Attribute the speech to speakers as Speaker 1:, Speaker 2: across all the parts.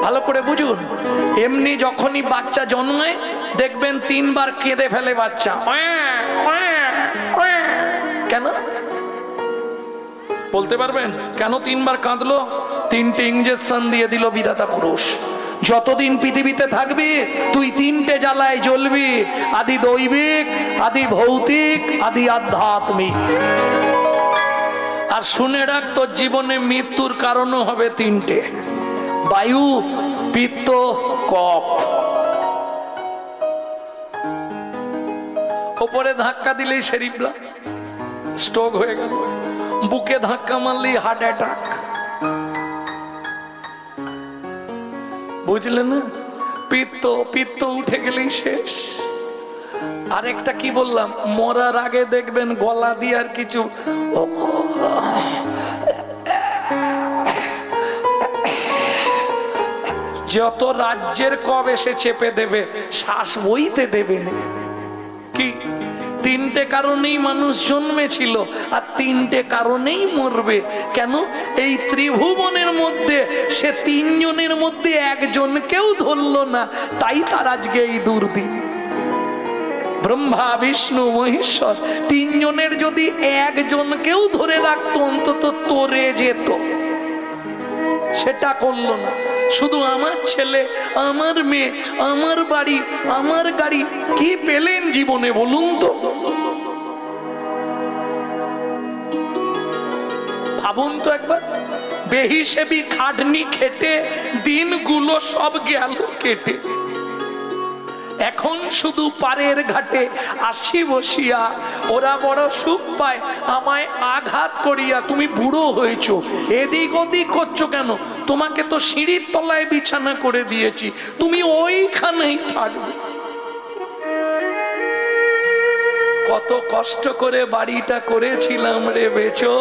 Speaker 1: ভালো করে বুঝুন। এমনি যখনই বাচ্চা জন্মায় দেখবেন 3 বার কেঁদে ফেলে বাচ্চা। কেন বলতে পারবেন কেন 3 বার কাঁদলো? 3টে ইঞ্জেকশন দিয়ে দিল বিধাতা পুরুষ। যতদিন পৃথিবীতে থাকবি তুই 3টে জ্বালায় জ্বলবি, আদি দৈবিক, আদি ভৌতিক, আদি আধ্যাত্মিক। আর শুনে রাখ, তোর জীবনে মৃত্যুর কারণও হবে 3টে: বায়ু, পিত্ত, কফ। ওপরে ধাক্কা দিলেই সেরিব্রাম স্ট্রোক হয়ে গেল, বুকে ধাক্কা মারলেই হার্ট অ্যাটাক। বুঝলে না? পিত্ত উঠে গেলেই শেষ। আরেকটা কি বললাম, মরার আগে দেখবেন গলা দিয়ে আর কিছু যত রাজ্যের কব এসে চেপে দেবে, শ্বাস বইতে দেবে না। কি 3টে কারণেই মানুষ জন্মেছিল আর 3টে কারণেই মরবে। কেন? এই ত্রিভুবনের মধ্যে সে 3 জনের মধ্যে একজনকেও ধরল না, তাই তার আজকে এই দুর্দিন। ব্রহ্মা, বিষ্ণু, মহেশ্বর 3 জনের যদি একজনকেও ধরে রাখতো অন্তত তরে যেত, সেটা করলো না। শুধু আমার ছেলে, আমার মেয়ে, আমার বাড়ি, আমার গাড়ি, কি পেলেন জীবনে বলুন তো? ভাবুন তো একবার, বেহিসেবি খাটনি খেটে দিনগুলো সব গেল কেটে। এখন শুধু পারের ঘাটে আসি বসিয়া, ওরা বড় সুখ পায় আমায় আঘাত করিয়া। তুমি বুড়ো হয়েছো, এদিক ওদিক করছো কেন? তোমাকে তো সিঁড়ির তলায় বিছানা করে দিয়েছি, তুমি ওইখানেই থাকবে। কত কষ্ট করে বাড়িটা করেছিলাম রে বেচো।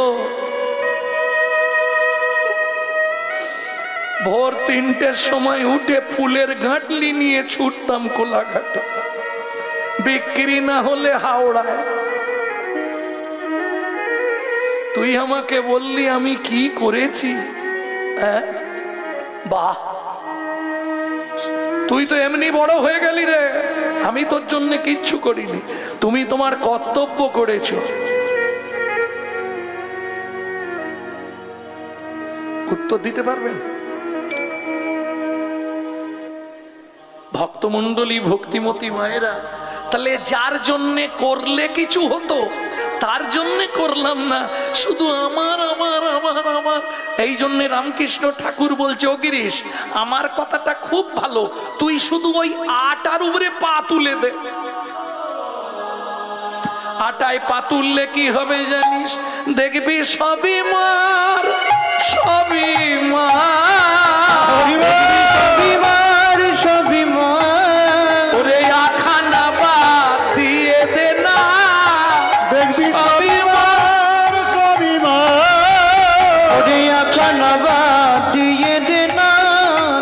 Speaker 1: ভোর 3টের সময় উঠে ফুলের ঘাটলি নিয়ে ছুটতাম কোলাঘাটে, বিক্রি না হলে হাওড়ায়। তুই আমাকে বললি আমি কি করেছি? হ্যাঁ, বাহ, তুই তো এমনি বড় হয়ে গেলি রে, আমি তোর জন্য কিচ্ছু করিনি। তুমি তোমার কর্তব্য করেছো। উত্তর দিতে পারবেন? ভক্তমণ্ডলী, ভক্তিমতী মায়েরা, তাহলে যার জন্য করলে কিছু হতো তার জন্য করলাম না, শুধু আমার আমার আমার আমার। এই জন্য রামকৃষ্ণ ঠাকুর বলছে, ও গিরিশ, আমার কথাটা খুব ভালো, তুই শুধু ওই আটার উপরে পা তুলে দে। আটায় পা তুললে কি হবে জানিস? দেখবি সবই মার, সবই মার, সবই মার, সবই মার। ওরে আখানা বাদ দিয়ে দে না, দেখবি সবই মার, সবই মার। ওরে আখানা বাদ দিয়ে দে না,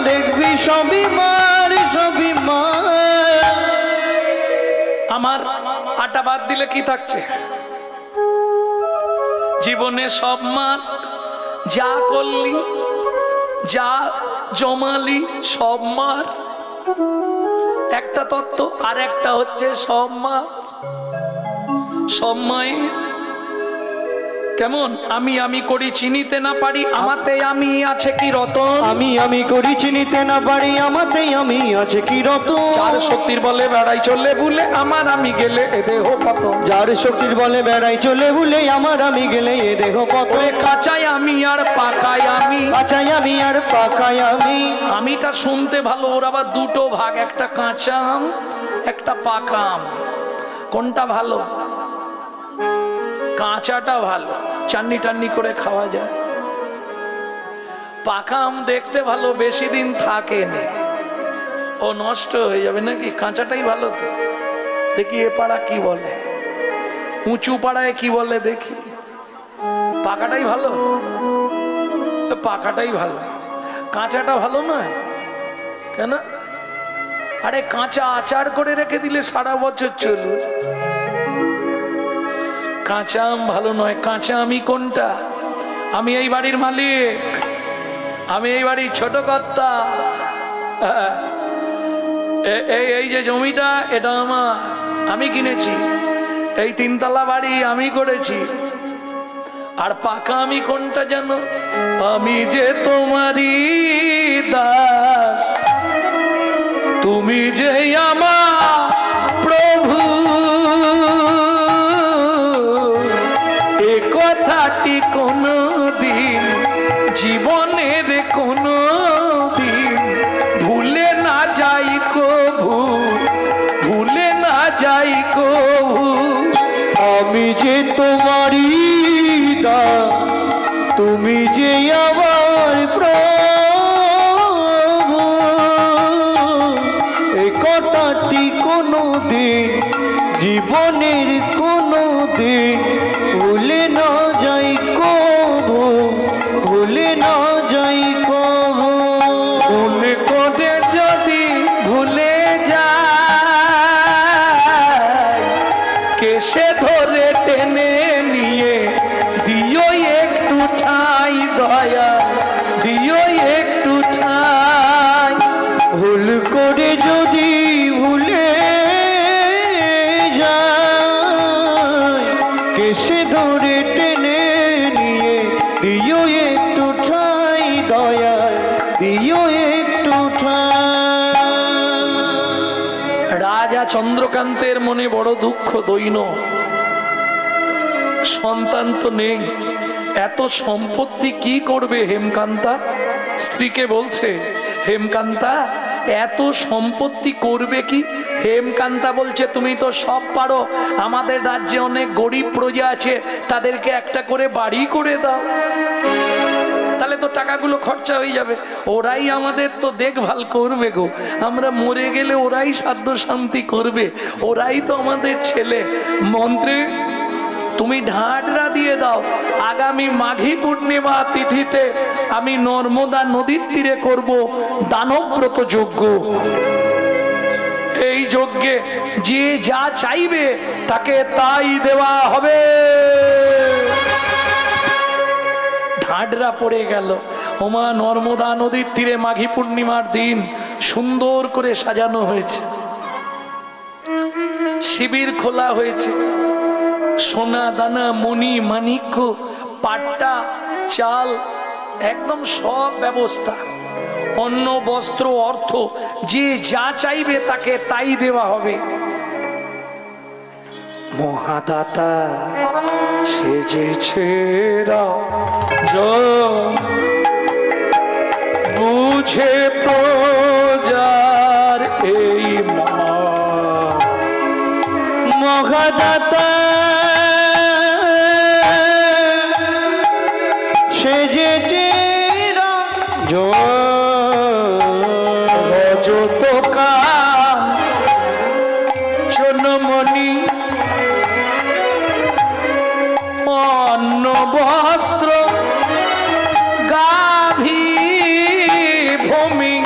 Speaker 1: দেখবি সবই মার, সবই মার। আমার আটা বাদ দিলে কি থাকছে? জীবনে সব মার, যা করলি, যা জমালি, সব মার। একটা তত্ত্ব। আর একটা হচ্ছে সব মার, সব মায়ের। কেমন? আমি আমি করি চিনিতে না পারি, আমাতে আমি আছে কি রতন।
Speaker 2: আমি আমি করি চিনিতে না পারি, আমাতে আমি আছে কি রতন।
Speaker 1: যার শক্তির বলে বেড়াই চলে ভুলে, আমার আমি গেলে এ দেহ পতন।
Speaker 2: যার শক্তির বলে বেড়াই চলে ভুলে, আমার আমি গেলে এ দেহ পতন।
Speaker 1: কাঁচাই আমি আর পাকাই আমি,
Speaker 2: কাঁচাই আমি আর পাকাই আমি।
Speaker 1: আমিটা শুনতে ভালো, ওর আবার 2টো ভাগ, একটা কাঁচা আম, একটা পাকা আম। কোনটা ভালো? কাঁচাটা ভালো, চাটনি টান্নি করে খাওয়া যায়। পাকা আম দেখতে ভালো, বেশি দিন থাকে না, ও নষ্ট হয়ে যাবে নাকি। কাঁচাটাই ভালো তো। দেখি এ পাড়া কি বলে, উঁচু পাড়ায় কি বলে দেখি। পাকাটাই ভালো, পাকাটাই ভালো, কাঁচাটা ভালো নয় কেন? আরে কাঁচা আচার করে রেখে দিলে সারা বছর চলবে। কাঁচা আম ভালো নয়। কাঁচা আমি কোনটা? আমি এই বাড়ির মালিক, আমি এই বাড়ির ছোট কর্তা, এই যে জমিটা এটা আমি কিনেছি, এই 3 তলা বাড়ি আমি করেছি, আর পাকা আমি কোনটা জানো? আমি যে তোমারই দাস, তুমি যে আমার প্রভু, এ কথাটি কোনো দিন জীবনের কোনো দিন ভুলে না যাই কভু, ভুলে না যাই কভু।
Speaker 2: আমি যে তোমারই দাস, তুমি যে আমার প্রভু, এই কথাটি কোনো দিন জীবনের কোনো দিন ভুলে না যাই কভু, ভুলে না যাই কভু।
Speaker 1: ভুল করে যদি ভুলে যায়, কেসে ধরে টেনে নিয়ে দিও একটু ঠাই দয়া, দিও একটু ঠাই।
Speaker 2: ভুল করে যদি ভুলে যায়, কেসে ধরে টেনে নিয়ে দিও একটু ঠাই দয়াল, দিও একটু ঠাই।
Speaker 1: রাজা চন্দ্রকান্তের মনে বড় দুঃখ দৈন্য, সন্তান তো নেই, এত সম্পত্তি কি করবে হেমকান্তা? স্ত্রীকে বলছে, হেমকান্তা এত সম্পত্তি করবে কি? হেমকান্তা বলছে, তুমি তো সব পারো, আমাদের রাজ্যে অনেক গরিব প্রজা আছে, তাদেরকে একটা করে বাড়ি করে দাও, তাহলে তো টাকাগুলো খরচা হয়ে যাবে, ওরাই আমাদের তো দেখভাল করবে গো, আমরা মরে গেলে ওরাই সাধ্য শান্তি করবে, ওরাই তো আমাদের ছেলে। মন্ত্রী তুমি ঢাডরা দিয়ে দাও, আগামী মাঘী পূর্ণিমা তিথিতে আমি নর্মদা নদীর তীরে করব দানব্রত যজ্ঞ। এই যজ্ঞে যে যা চাইবে তাকে তাই দেওয়া হবে। ঢাডরা পড়ে গেল। ওমা, নর্মদা নদীর তীরে মাঘী পূর্ণিমার দিন সুন্দর করে সাজানো হয়েছে, শিবির খোলা হয়েছে, সোনা দানা মণি মাণিক্য পাট্টা চাল একদম সব ব্যবস্থা, অন্ন বস্ত্র অর্থ যে যা চাইবে তাকে তাই দেওয়া হবে। মহাদাতা সেজেছে বুঝে প্রজার এই
Speaker 2: মহাদাতা সেজেছে
Speaker 1: রজতকা চনমণি অন্ন বস্ত্র গাভী ভূমি,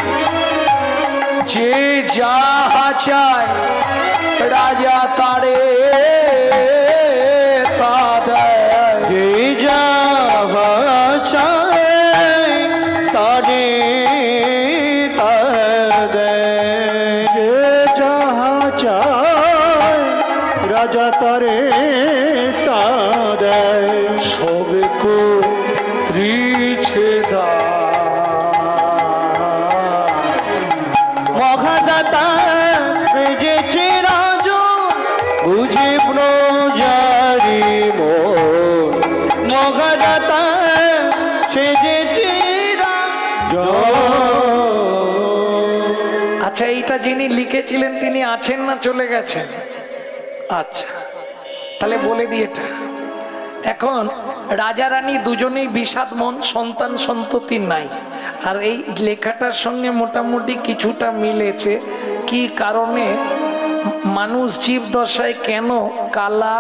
Speaker 1: যে যাহা চায় রাজা তারে তা দেয়,
Speaker 2: যে যাহা চায় তারে তা দেয়, যে যাহা চায় রাজা তারে তা দেয়।
Speaker 1: সবে করিছে
Speaker 2: মহাদাতা সেজেছে রাজন বুঝে প্রজারি মন, মহাদাতা সেজেছে রাজন।
Speaker 1: আচ্ছা, এইটা যিনি লিখেছিলেন তিনি আছেন না চলে গেছেন? আচ্ছা, তাহলে বলে দিই এটা। এখন রাজা রানী দুজনেই বিষাদ মন, সন্তান সন্ততি নাই, আর এই লেখাটার সঙ্গে মোটামুটি কিছুটা মিলেছে। কি কারণে মানুষ জীব দশায় কেন কালা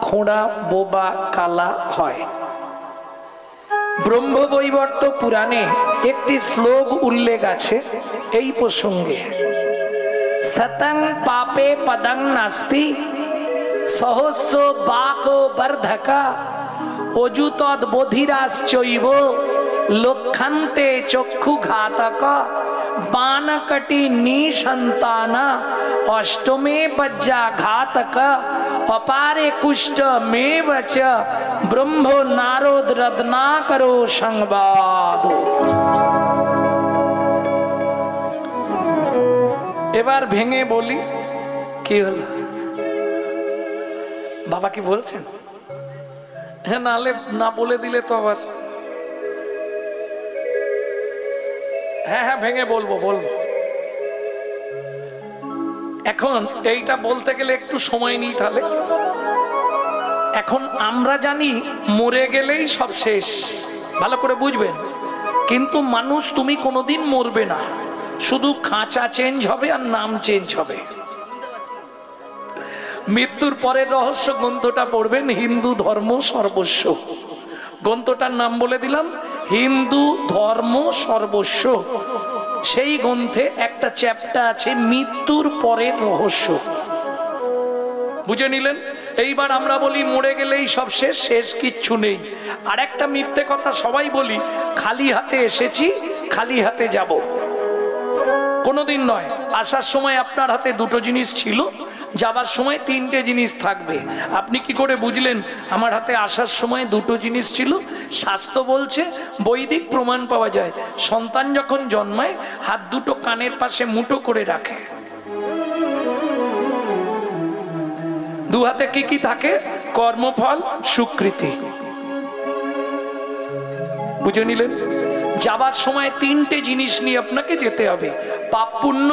Speaker 1: খোঁড়া বোবা কালা হয়? ব্রহ্মবৈবর্ত পুরাণে একটি শ্লোক উল্লেখ আছে এই প্রসঙ্গে। সতং পাপে পদং নাস্তি সহস্র বাকো বর্ধকা অযুতদ বধিরাশ্চৈব লক্ষান্তে চক্ষু ঘাতক बानकटी निसंताना अष्टमे बज्जा घातक अपारे कुष्ठ में बच ब्रह्मो नारद रत्ना करो संवाद। এবার ভেঙে বলি কি হলো বাবা কি বলছেন? হ্যাঁ নালে না বলে দিলে তো আবার হ্যাঁ হ্যাঁ ভেঙে বলবো বলবো। এখন এইটা বলতে গেলে একটু সময় নিই তাহলে। এখন আমরা জানি মরে গেলেই সব শেষ, ভালো করে বুঝবেন। কিন্তু মানুষ তুমি কোনোদিন মরবে না, শুধু খাঁচা চেঞ্জ হবে আর নাম চেঞ্জ হবে। মৃত্যুর পরের রহস্য গ্রন্থটা পড়বেন, হিন্দু ধর্ম সর্বস্ব। গ্রন্থটার নাম বলে দিলাম, হিন্দু ধর্ম সর্বস্ব। সেই গ্রন্থে একটা চ্যাপ্টার আছে মৃত্যুর পরের রহস্য, বুঝে নিলেন? এইবার আমরা বলি মরে গেলেই সব শেষ, শেষ কিচ্ছু নেই। আর একটা মিথ্যে কথা সবাই বলি, খালি হাতে এসেছি খালি হাতে যাব। কোনোদিন নয়। আসার সময় আপনার হাতে দুটো জিনিস ছিল, যাবার সময় তিনটে জিনিস থাকবে। আপনি কি করে বুঝলেন আমার হাতে আসার সময় দুটো জিনিস ছিল? শাস্ত্র বলছে, বৈদিক প্রমাণ পাওয়া যায়, সন্তান যখন জন্মায় হাত দুটো কানের পাশে মুঠো করে রাখে। দু হাতে কি কি থাকে? কর্মফল, স্বীকৃতি। বুঝে নিলেন? যাবার সময় তিনটে জিনিস নিয়ে আপনাকে যেতে হবে, পাপ পুণ্য,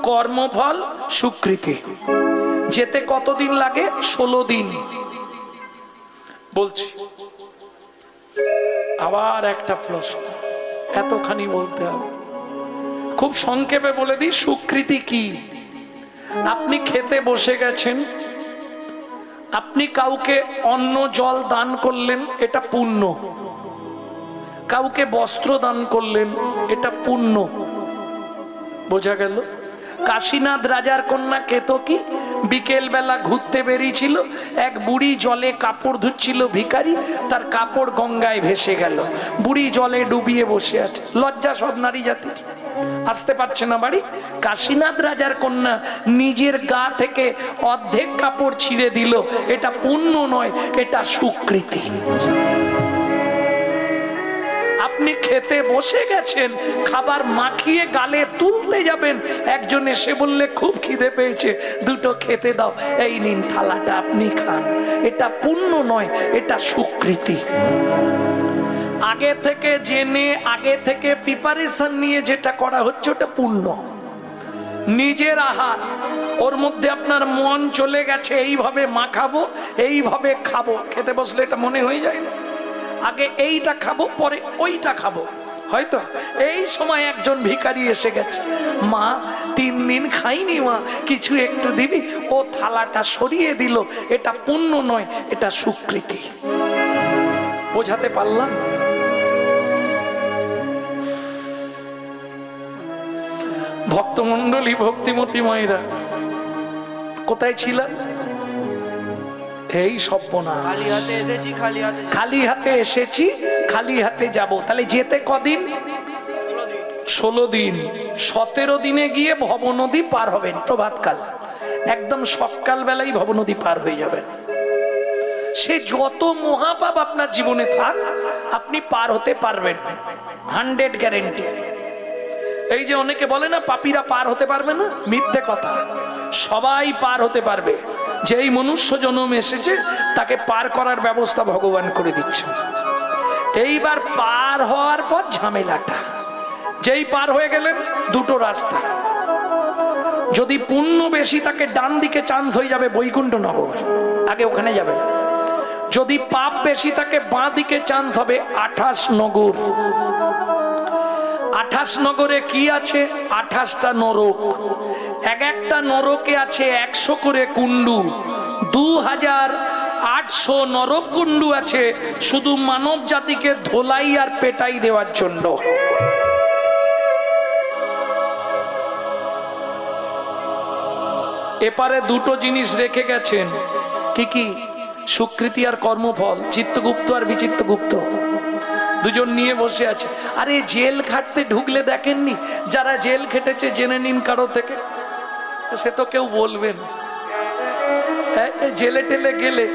Speaker 1: কর্মফল, স্বীকৃতি। যেতে কতদিন লাগে? 16 দিন। বলছি আবার একটা প্রশ্ন, এতখানি বলতে হবে? খুব সংক্ষেপে বলে দিই, স্বীকৃতি কি? আপনি খেতে বসে গেছেন, আপনি কাউকে অন্ন জল দান করলেন, এটা পুণ্য। কাউকে বস্ত্র দান করলেন, এটা পুণ্য। বোঝা গেল? কাশীনাথ রাজার কন্যা কেতকী বিকেল বেলা ঘুরতে বেরিয়েছিল, এক বুড়ি জলে কাপড় ধুচ্ছিল, ভিখারি, তার কাপড় গঙ্গায় ভেসে গেল। বুড়ি জলে ডুবিয়ে বসে আছে, লজ্জা সব নারী জাতির, আসতে পারছে না বাড়ি। কাশীনাথ রাজার কন্যা নিজের গা থেকে অর্ধেক কাপড় ছিঁড়ে দিল, এটা পুণ্য নয়, এটা স্বীকৃতি। আপনি খেতে বসে গেছেন, খাবার মাখিয়ে গালে তুলতে যাবেন, একজন এসে বললে খুব খিদে পেয়েছে, দুটো খেতে দাও, এই নিন থালাটা আপনি খান, এটা পুণ্য নয়, এটা স্বীকৃতি। আগে থেকে জেনে, আগে থেকে প্রিপারেশন নিয়ে যেটা করা হচ্ছে ওটা পুণ্য। নিজের আহার, ওর মধ্যে আপনার মন চলে গেছে এইভাবে মাখাবো, এইভাবে খাবো, খেতে বসলে এটা মনে হয়ে যায় না? আগে এইটা খাবো, পরে ওইটা খাবো। হয়তো এই সময় একজন ভিখারি এসে গেছে, মা 3 দিন খাইনি মা, কিছু একটু দিবি? ও থালাটা সরিয়ে দিল, এটা পুণ্য নয়, এটা স্বীকৃতি। বোঝাতে পারলাম? ভক্তমন্ডলী, ভক্তিমতী মায়েরা, কোথায় ছিলেন? এই সর্বনাশ, খালি হাতে এসেছি খালি হাতে যাব। তাহলে যেতে কদিন? 16 দিন। 17 দিনে গিয়ে ভবনদী পার হবেন প্রভাতকাল, একদম সকাল বেলায় ভবনদী পার হয়ে যাবেন। সে যত মহাপাপ আপনার জীবনে থাক, আপনি পার হতে পারবেন, 100 গ্যারেন্টি। এই যে অনেকে বলে না পাপীরা পার হতে পারবে না, মিথ্যে কথা। সবাই পার হতে পারবে। যেই মনুষ্য জন্ম এসেছে তাকে পার করার ব্যবস্থা ভগবান করে দিচ্ছেন। এইবার পার হওয়ার পর ঝামেলাটা, যেই পার হয়ে গেলেন দুটো রাস্তা, যদি পুণ্য বেশি তাকে ডান দিকে চান্স হয়ে যাবে বৈকুণ্ঠ নগর, আগে ওখানে যাবে। যদি পাপ বেশি তাকে বাঁ দিকে চান্স হবে 28 নগর। 28 নগরে কি আছে? 28টা নরক। এক একটা নরকে আছে 100 করে কুণ্ডু, 2800 নরক কুণ্ডু আছে শুধু মানব জাতিকে ধোলাই আর পেটাই দেওয়ার জন্য। এপারে দুটো জিনিস রেখে গেছেন, কি কি? স্বীকৃতি আর কর্মফল, চিত্তগুপ্ত আর বিচিত্তগুপ্ত। দুজন নিয়ে বসে আছে। আরে জেল খাটতে ঢুকলে দেখেননি, যারা জেল খেটেছে জেনে নিন কারো থেকে, সে তো কেউ বলবে না। জেলে টেলে গেলে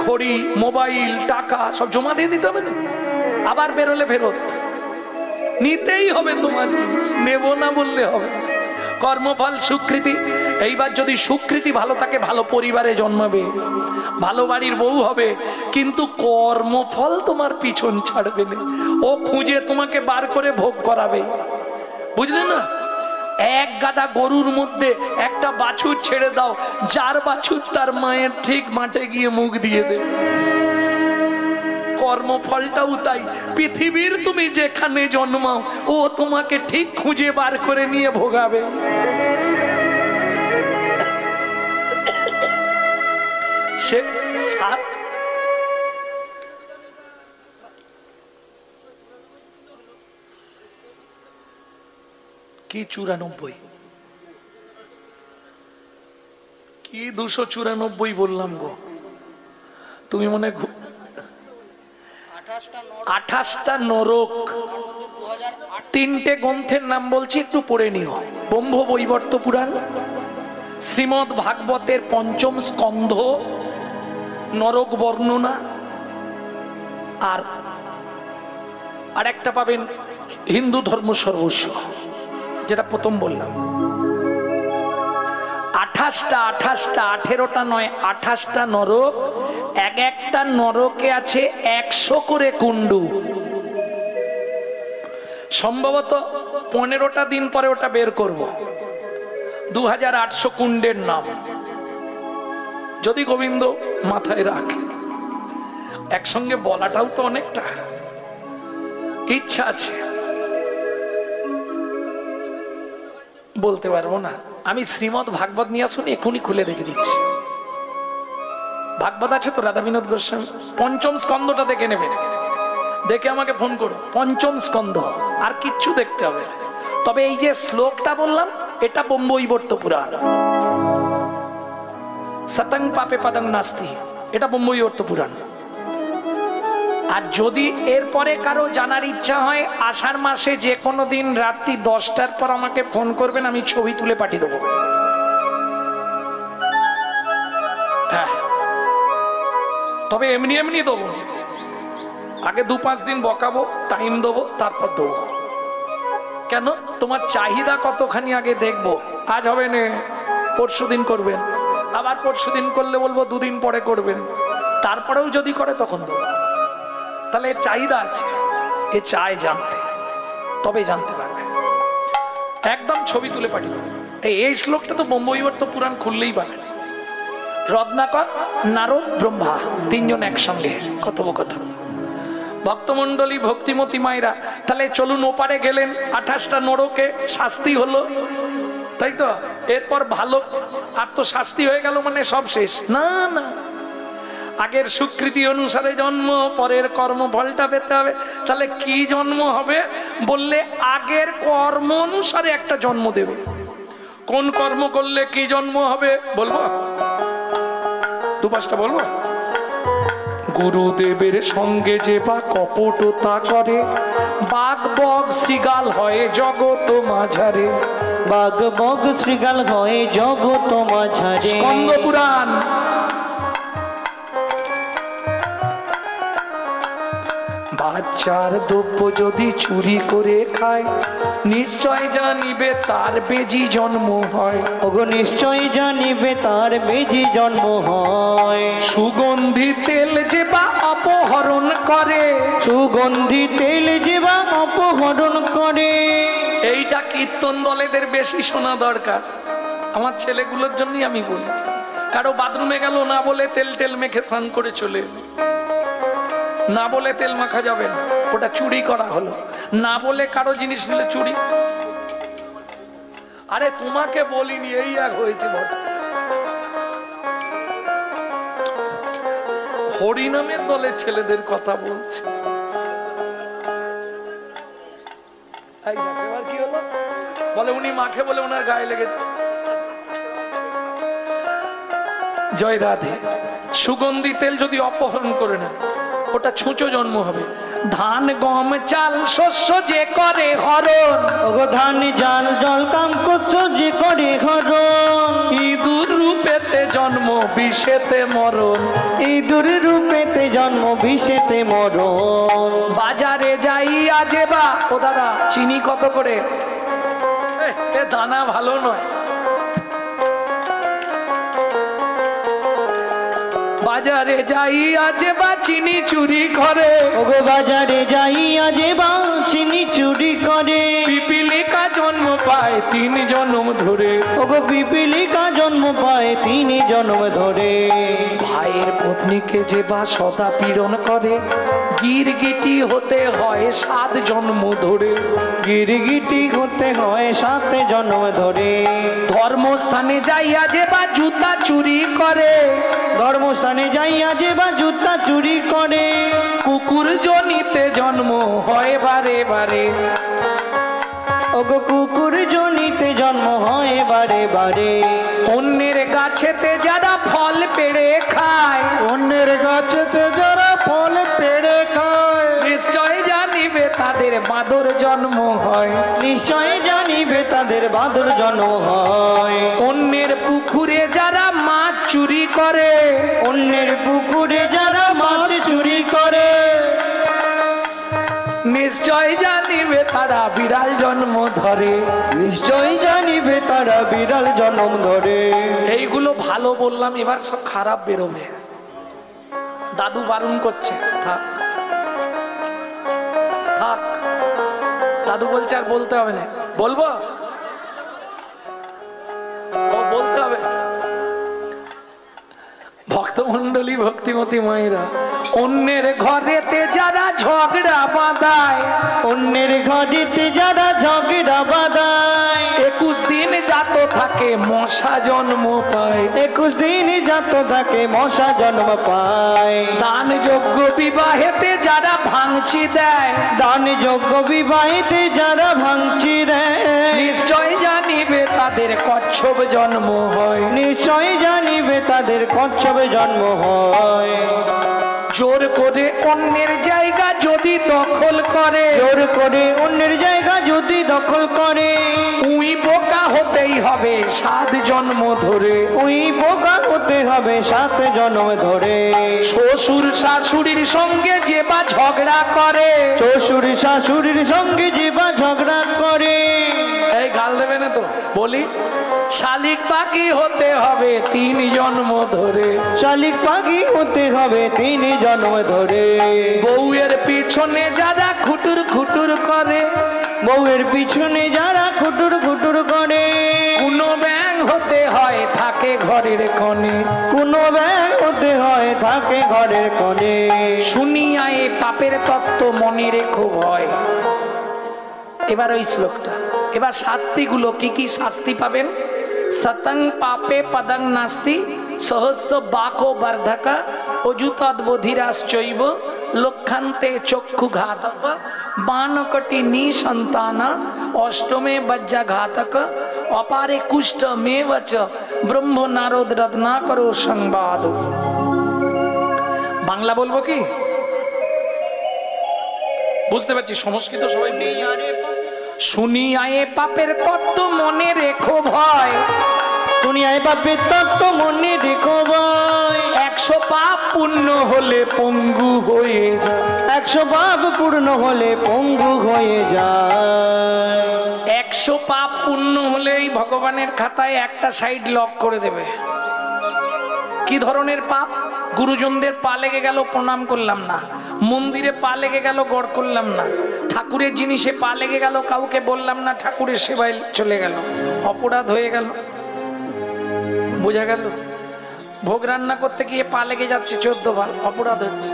Speaker 1: ঘড়ি, মোবাইল, টাকা সব জমা দিয়ে দিতে হবে না, আবার বেরোলে ফেরত নিতেই হবে। তোমার জিনিস নেব না বললে হবে। কর্মফল সুকৃতি। এইবার যদি সুকৃতি ভালো থাকে, ভালো পরিবারে জন্মাবে, ভালো বাড়ির বউ হবে, কিন্তু কর্মফল তোমার পিছন ছাড়বে না। ও খুঁজে তোমাকে বার করে ভোগ করাবে, বুঝলে না? এক গাদা গরুর মধ্যে একটা বাছুর ছেড়ে দাও, যার বাছুর তার মায়ের ঠিক মাঠে গিয়ে মুখ দিয়ে দেবে। কর্মফলটাও তাই। পৃথিবীর তুমি যেখানে জন্মাও, ও তোমাকে ঠিক খুঁজে বার করে নিয়ে ভোগাবে। সে সাত কি 94 কি 294 বললাম গো, তুমি মনে 28টা নরক। 3টে গ্রন্থের নাম বলছি, একটু পড়ে নিও। ব্রহ্ম বৈবর্ত পুরাণ, শ্রীমদ ভাগবতের 5ম স্কন্ধ, নরক বর্ণনা, আর একটা পাবেন হিন্দু ধর্ম সর্বস্ব, যেটা প্রথম বললাম। 28টা 18টা নয়, 28টা নরক। এক একটা নরকে আছে 100 করে কুণ্ডু। সম্ভবত 15টা দিন পরে ওটা বের করব। 2800 কুণ্ডের নাম, যদি গোবিন্দ মাথায় রাখে। একসঙ্গে বলাটাও তো অনেকটা, ইচ্ছা আছে, বলতে পারবো না। আমি শ্রীমদ ভাগবত নিয়ে আসুন, এখনই খুলে রেখে দিচ্ছি। ভাগবত আছে তো রাধা বিনোদ গোস্বামী, 5ম স্কন্ধটা দেখে নেবেন, দেখে আমাকে ফোন করুন। 5ম স্কন্ধ, আর কিচ্ছু দেখতে হবে। তবে এই যে শ্লোকটা বললাম, এটা ব্রহ্মবৈবর্ত পুরাণ। সতং পাপে পদং নাস্তি, এটা ব্রহ্মবৈবর্ত পুরাণ। আর যদি এরপরে কারো জানার ইচ্ছা হয়, আষাঢ় মাসে যে কোনো দিন রাত্রি 10টার পর আমাকে ফোন করবেন, আমি ছবি তুলে পাঠিয়ে দেবো। হ্যাঁ, তবে এমনি এমনি দেবো, আগে 2-5 দিন বকাবো, টাইম দেবো, তারপর দেবো। কেন? তোমার চাহিদা কতখানি আগে দেখবো। আজ হবে না, পরশু দিন করবেন, আবার পরশু দিন করলে বলবো 2 দিন পরে করবেন, তারপরেও যদি করে তখন দেবো। তাহলে চাহিদা আছে, এ চায় জানতে, তবে জানতে পারবে। একদম ছবি তুলে পাঠিয়ে দেবো। এই শ্লোকটা তো ব্রহ্মবৈবর্ত পুরাণ খুললেই পাবেন। রত্নাকর, নারদ, ব্রহ্মা, 3 জন একসঙ্গে কথোপকথন। ভক্তমন্ডলী, ভক্তিমতী মায়েরা, তাহলে চলুন ওপারে গেলেন। 28টা নরকে শাস্তি হলো, তাই তো? এরপর ভালো, আর তো শাস্তি হয়ে গেল মানে সব শেষ? না না, আগের স্বীকৃতি অনুসারে জন্ম, পরের কর্মফলটা পেতে হবে। তাহলে কি জন্ম হবে বললে, আগের কর্ম অনুসারে একটা জন্ম দেবে। কোন কর্ম করলে কি জন্ম হবে বলবো? 2-5টা বলবো। গুরুদেবের সঙ্গে যে বা কপটতা করে, বাঘ বগ শৃগাল হয় জগত মাঝারে।
Speaker 2: বাঘ বগ শৃগাল হয় জগত মাঝারে।
Speaker 1: স্কন্দ পুরাণ। বাচ্চার দ্রব্য যদি চুরি করে খায়, নিশ্চয় জানিবে তার বেজি জন্ম হয়।
Speaker 2: ওগো নিশ্চয় জানিবে তার বেজি জন্ম হয়।
Speaker 1: সুগন্ধি তেল যে বা অপহরণ করে,
Speaker 2: সুগন্ধি তেল যে বা অপহরণ করে।
Speaker 1: এইটা কীর্তন দলেদের বেশি শোনা দরকার। আমার ছেলেগুলোর জন্যই আমি বলি। কারো বাথরুমে গেল না বলে তেল টেল মেখে স্নান করে চলে এলো। না বলে তেল মাখা যাবে না, ওটা চুরি করা হলো। না বলে কারো জিনিস নিলে চুরি। আরে তোমাকে বলিনি, এই এক হয়েছে বটে। হরিনামের দলের ছেলেদের কথা বলছে। কি হলো বলে, উনি মাখে বলে ওনার গায়ে লেগেছে। জয় রাধে। সুগন্ধি তেল যদি অপহরণ করে না, ওটা ছুঁচো জন্ম হবে। ধান গম চাল শস্য যে করে হরণ,
Speaker 2: ওগো ধান জাল জল কাম করছো যে করে হরণ,
Speaker 1: ইঁদুর রূপেতে জন্ম বিষেতে মরণ,
Speaker 2: ইঁদুর রূপেতে জন্ম বিষেতে মরণ।
Speaker 1: বাজারে যাই আজে বা ও দাদা চিনি কত করে? এ দানা ভালো নয়। বাজারে যাই আজে বা চিনি চুরি করে,
Speaker 2: ওগো বাজারে যাইয়া যে বা চিনি চুরি করে,
Speaker 1: পিপিলিকা জন্ম পায় 3 জন্ম ধরে,
Speaker 2: ওগো পিপিলিকা জন্ম পায় 3 জন্ম ধরে।
Speaker 1: ভাইয়ের পত্নীকে যে বা সদা পীড়ন করে, গিরগিটি হতে হয় 7 জন্ম ধরে,
Speaker 2: গিরগিটি হতে হয় 7 জন্ম ধরে।
Speaker 1: ধর্মস্থানে যাইয়া যে বা জুতা চুরি করে,
Speaker 2: ধর্মস্থানে যাইয়া যে বা জুতা চুরি করে,
Speaker 1: কুকুর জনিতে জন্ম হয় বারে বারে,
Speaker 2: ওগো কুকুর জনিতে জন্ম হয় বারে বারে।
Speaker 1: অন্যের গাছেতে যারা ফল পেড়ে খায়,
Speaker 3: অন্যের গাছেতে যারা ফল পেড়ে খায়,
Speaker 1: নিশ্চয় জানিবে তাদের বাঁদর জন্ম হয়,
Speaker 2: নিশ্চয় জানিবে তাদের বাদর জন্ম হয়।
Speaker 1: অন্যের পুকুরে যারা মাছ চুরি করে,
Speaker 2: অন্যের পুকুরে যারা মাছ চুরি করে,
Speaker 1: নিশ্চয় জানিবে তারা বিড়াল জন্ম ধরে।
Speaker 2: নিশ্চয় জানিবে তারা বিড়াল জন্ম ধরে।
Speaker 1: এইগুলো ভালো বললাম, এবার সব খারাপ বেরোবে। দাদু বারণ করছে, থাক থাক। দাদু বলছে আর বলতে হবে না। বলবো? ও বলতে হবে। ভক্তমণ্ডলী ভক্তিমতী মায়েরা, অন্যের ঘরেতে যারা ঝগড়া বাঁধায়,
Speaker 2: অন্যের ঘরেতে যারা ঝগড়া বাঁধায়,
Speaker 1: 21 দিন জাত থাকে মশা জন্ম পায়,
Speaker 2: 21 দিন জাত থাকে মশা জন্ম পায়।
Speaker 1: দান যজ্ঞ বিবাহেতে যারা ভাঙচি দেয়,
Speaker 2: দান যজ্ঞ বিবাহিতে যারা ভাঙচি দেয়,
Speaker 1: নিশ্চয় জানিবে তাদের কচ্ছপ জন্ম হয়,
Speaker 2: নিশ্চয় জানিবে তাদের কচ্ছপে জন্ম হয়।
Speaker 1: জোর করে অন্যের জায়গা যদি দখল করে,
Speaker 2: জোর করে অন্যের জায়গা যদি দখল করে,
Speaker 1: উই বোকা হতেই হবে 7 জন্ম ধরে,
Speaker 2: ওই বোকা হতে হবে 7 জন্ম ধরে।
Speaker 1: শ্বশুর শাশুড়ির সঙ্গে যে বা ঝগড়া করে,
Speaker 2: শ্বশুর শাশুড়ির সঙ্গে যে বা ঝগড়া করে,
Speaker 1: এই গাল দেবে না তো বলি, শালিক পাখি হতে হবে 3 জন্ম ধরে,
Speaker 2: শালিক পাখি হতে হবে 3 জন্ম ধরে।
Speaker 1: বউয়ের পিছনে যারা খুটুর খুটুর করে,
Speaker 2: বউয়ের পিছনে যারা খুটুর খুটুর করে,
Speaker 1: কোনো ব্যাং হতে হয় থাকে ঘরের কোণে,
Speaker 2: কোনো ব্যাগ হতে হয় থাকে ঘরের কোণে।
Speaker 1: শুনিয়া এ পাপের তত্ত্ব মনে রেখো ভয়। এবার ওই শ্লোকটা, এবার শাস্তিগুলো কি কি শাস্তি পাবেন? সতং পাপে পদং নাস্তি, সহস্র বাকো বর্ধকা, অযুতদ্বোধিরাশ্চৈব, লক্ষান্তে চক্ষু ঘাতক, বানকটি নিসন্তানা, অষ্টমে বজ্রাঘাতক, অপারে কুষ্ঠ মেবচ, ব্রহ্ম নারদ রত্নাকরো সংবাদ। বাংলা বলবো কি? বুঝতে পারছি, সংস্কৃত সবাই নেই। শুনিয়ায়ে পাপের তত্ত্ব মনে রেখো ভয়,
Speaker 2: দুনিয়ায় পাপের তত্ত্ব মনে রেখো ভাই।
Speaker 1: 100 পাপ পূর্ণ হলে পঙ্গু হয়ে যায়,
Speaker 2: 100 পাপ পূর্ণ হলে পঙ্গু হয়ে যায়।
Speaker 1: 100 পাপ পূর্ণ হলেই ভগবানের খাতায় একটা সাইড লক করে দেবে। কি ধরনের পাপ? গুরুজনদের পা লেগে গেল প্রণাম করলাম না, মন্দিরে পা লেগে গেল গড় করলাম না, ঠাকুরের জিনিসে পা লেগে গেল কাউকে বললাম না, ঠাকুরের সেবায় চলে গেল, অপরাধ হয়ে গেল। বোঝা গেল? ভোগ রান্না করতে গিয়ে পা লেগে যাচ্ছে 14 বার, অপরাধ হচ্ছে।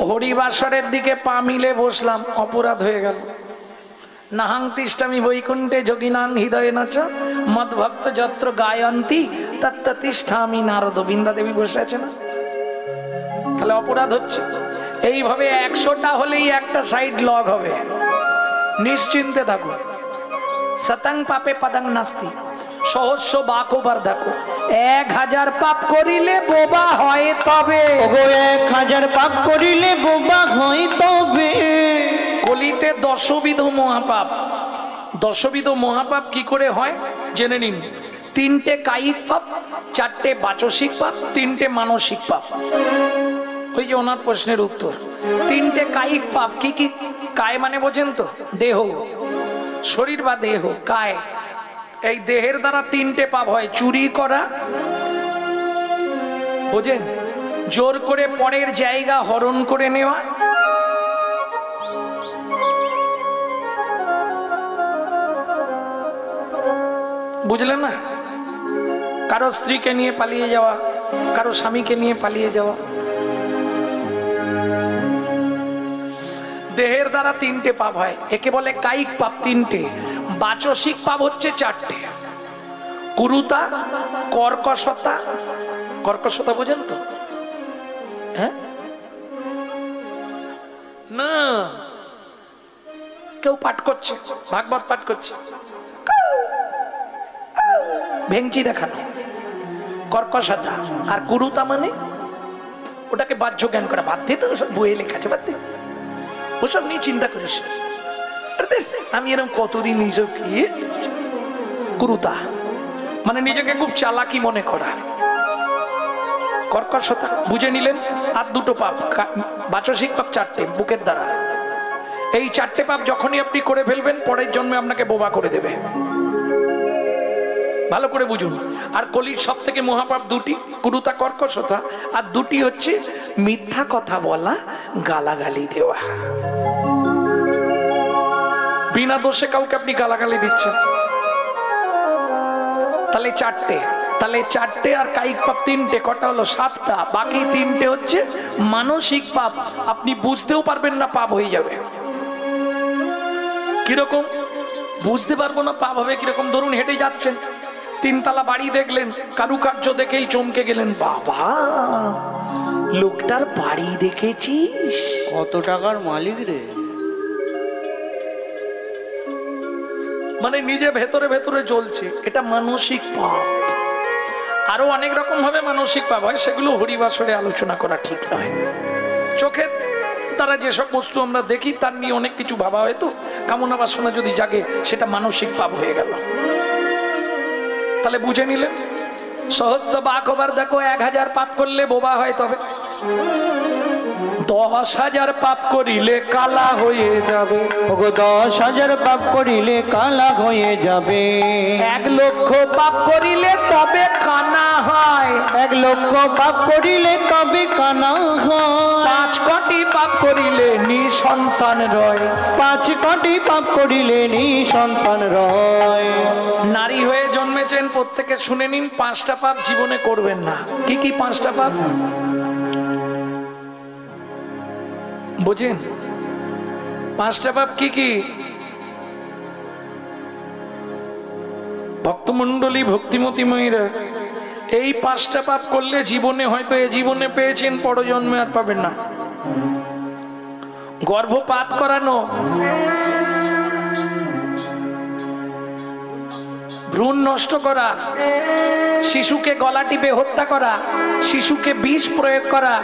Speaker 1: হরিবাসরের দিকে পা মিলে বসলাম, অপরাধ হয়ে গেল। নাহাং তিষ্ঠামি বৈকুণ্ঠে যোগিনাং হৃদয়ে নাচ, মদ ভক্ত যত্র গায়ন্তী তত্র তিষ্ঠামি নারদ। বৃন্দা দেবী বসে আছে না? তাহলে অপরাধ হচ্ছে। এইভাবে 100টা হলেই একটা সাইড লগ হবে, নিশ্চিন্তে থাকুন। সতং পাপে পদং নাস্তি, সহস্র বাকবার দেখো, 1000 পাপ করিলে বোবা হয় তবে।
Speaker 2: ওগো 1000 পাপ করিলে বোবা হয় তবে।
Speaker 1: কলিতে 10বিধ মহাপাপ। 10বিধ মহাপাপ কি করে হয় জেনে নিন। 3টে কায়িক পাপ, 4টে বাচসিক পাপ, 3টে মানসিক পাপ। ওই যে ওনার প্রশ্নের উত্তর। 3টে কায়িক পাপ কি কি? কায় মানে বোঝেন তো, দেহ, শরীর বা দেহ, কায়। এই দেহের দ্বারা 3টে পাপ হয়। চুরি করা, বোঝেন, জোর করে পরের জায়গা হরণ করে নেওয়া, বুঝলেন না, কারো স্ত্রীকে নিয়ে পালিয়ে যাওয়া, কারো স্বামীকে নিয়ে পালিয়ে যাওয়া। দেহের দ্বারা 3টে পাপ হয়, একে বলে কায়িক পাপ 3টে। বাচসিক পাপ হচ্ছে 4টে। কুরুতা, কর্কশতা। কর্কশতা বোঝেন তো? হ্যাঁ না, কেউ পাঠ করছে, ভাগবত পাঠ করছে, ভেঙচি দেখানো, কর্কশতা। আর কুরুতা মানে ওটাকে বাহ্য জ্ঞান করা। বাদ দিয়ে তো ওসব বইয়ে লেখা আছে, বাদ দিয়ে ওসব নিয়ে চিন্তা করিস। আমি এরকম কতদিন এইসব কুরুতা মানে নিজেকে খুব চালাকি মনে করা। কর্কশতা বুঝে নিলেন। আর 2টো পাপ, বাচসিক পাপ 4টে বুকের দ্বারা। এই 4টে পাপ যখনই আপনি করে ফেলবেন, পরের জন্মে আপনাকে বোবা করে দেবে। ভালো করে বুঝুন। আর কলির সব থেকে মহাপাপ 2টি, কুরুতা, কর্কশতা। আর 2টি হচ্ছে মিথ্যা কথা বলা, গালাগালি দেওয়া। বিনা দোষে কাউকে আপনি গালাগালি দিচ্ছেন, তাহলে 4টে। তাহলে 4টে আর কায়িক পাপ 3টে, কটা হলো? 7টা। বাকি 3টে হচ্ছে মানসিক পাপ। আপনি বুঝতেও পারবেন না, পাপ হয়ে যাবে। কিরকম বুঝতে পারবো না পাপ হবে কিরকম? ধরুন হেঁটে যাচ্ছেন, 3তলা বাড়ি দেখলেন, কারুকার্য দেখেই চমকে গেলেন, বাবা লোকটার বাড়ি দেখেছিস,
Speaker 2: কত টাকার মালিক রে।
Speaker 1: মানে নিজে ভেতরে ভেতরে জ্বলছে, এটা মানসিক পাপ। আরো অনেক রকম ভাবে মানসিক পাপ হয়, সেগুলো হরিবাসরে আলোচনা করা ঠিক নয়। চোখের দ্বারা যেসব বস্তু আমরা দেখি তার নিয়ে অনেক কিছু ভাবা হয়তো, কামনা বাসনা যদি জাগে সেটা মানসিক পাপ হয়ে গেল। তাহলে বুঝে নিলেন। সহস্র বাকবার দেখো, 1000 পাপ করলে বোবা হয় তবে। 10,000 পাপ করিলে কালা হয়ে যাবে।
Speaker 2: ওগো 10,000 পাপ করিলে কালা হয়ে যাবে।
Speaker 1: 1 লক্ষ পাপ করিলে তবে কানা হয়।
Speaker 2: 1 লক্ষ পাপ করিলে তবে কানা হয়।
Speaker 1: 5 কোটি পাপ করিলে নিঃসন্তান রয়।
Speaker 2: 5 কোটি পাপ করিলে নিঃসন্তান রয়।
Speaker 1: নারী হয়ে জন্মেছেন, প্রত্যেকে শুনে নিন, 5টা পাপ জীবনে করবেন না। কি কি 5টা পাপ বুঝেন? 5টা পাপ কি কি? ভক্তমণ্ডলী, ভক্তিমতী মায়েরা, এই 5টা পাপ করলে জীবনে হয়তো এ জীবনে পেয়েছেন, পরজন্মে আর পাবেন না। গর্ভপাত করানো, ভ্রূণ নষ্ট করা, শিশুকে গলা টিপে হত্যা করা, শিশুকে বিষ প্রয়োগ করা,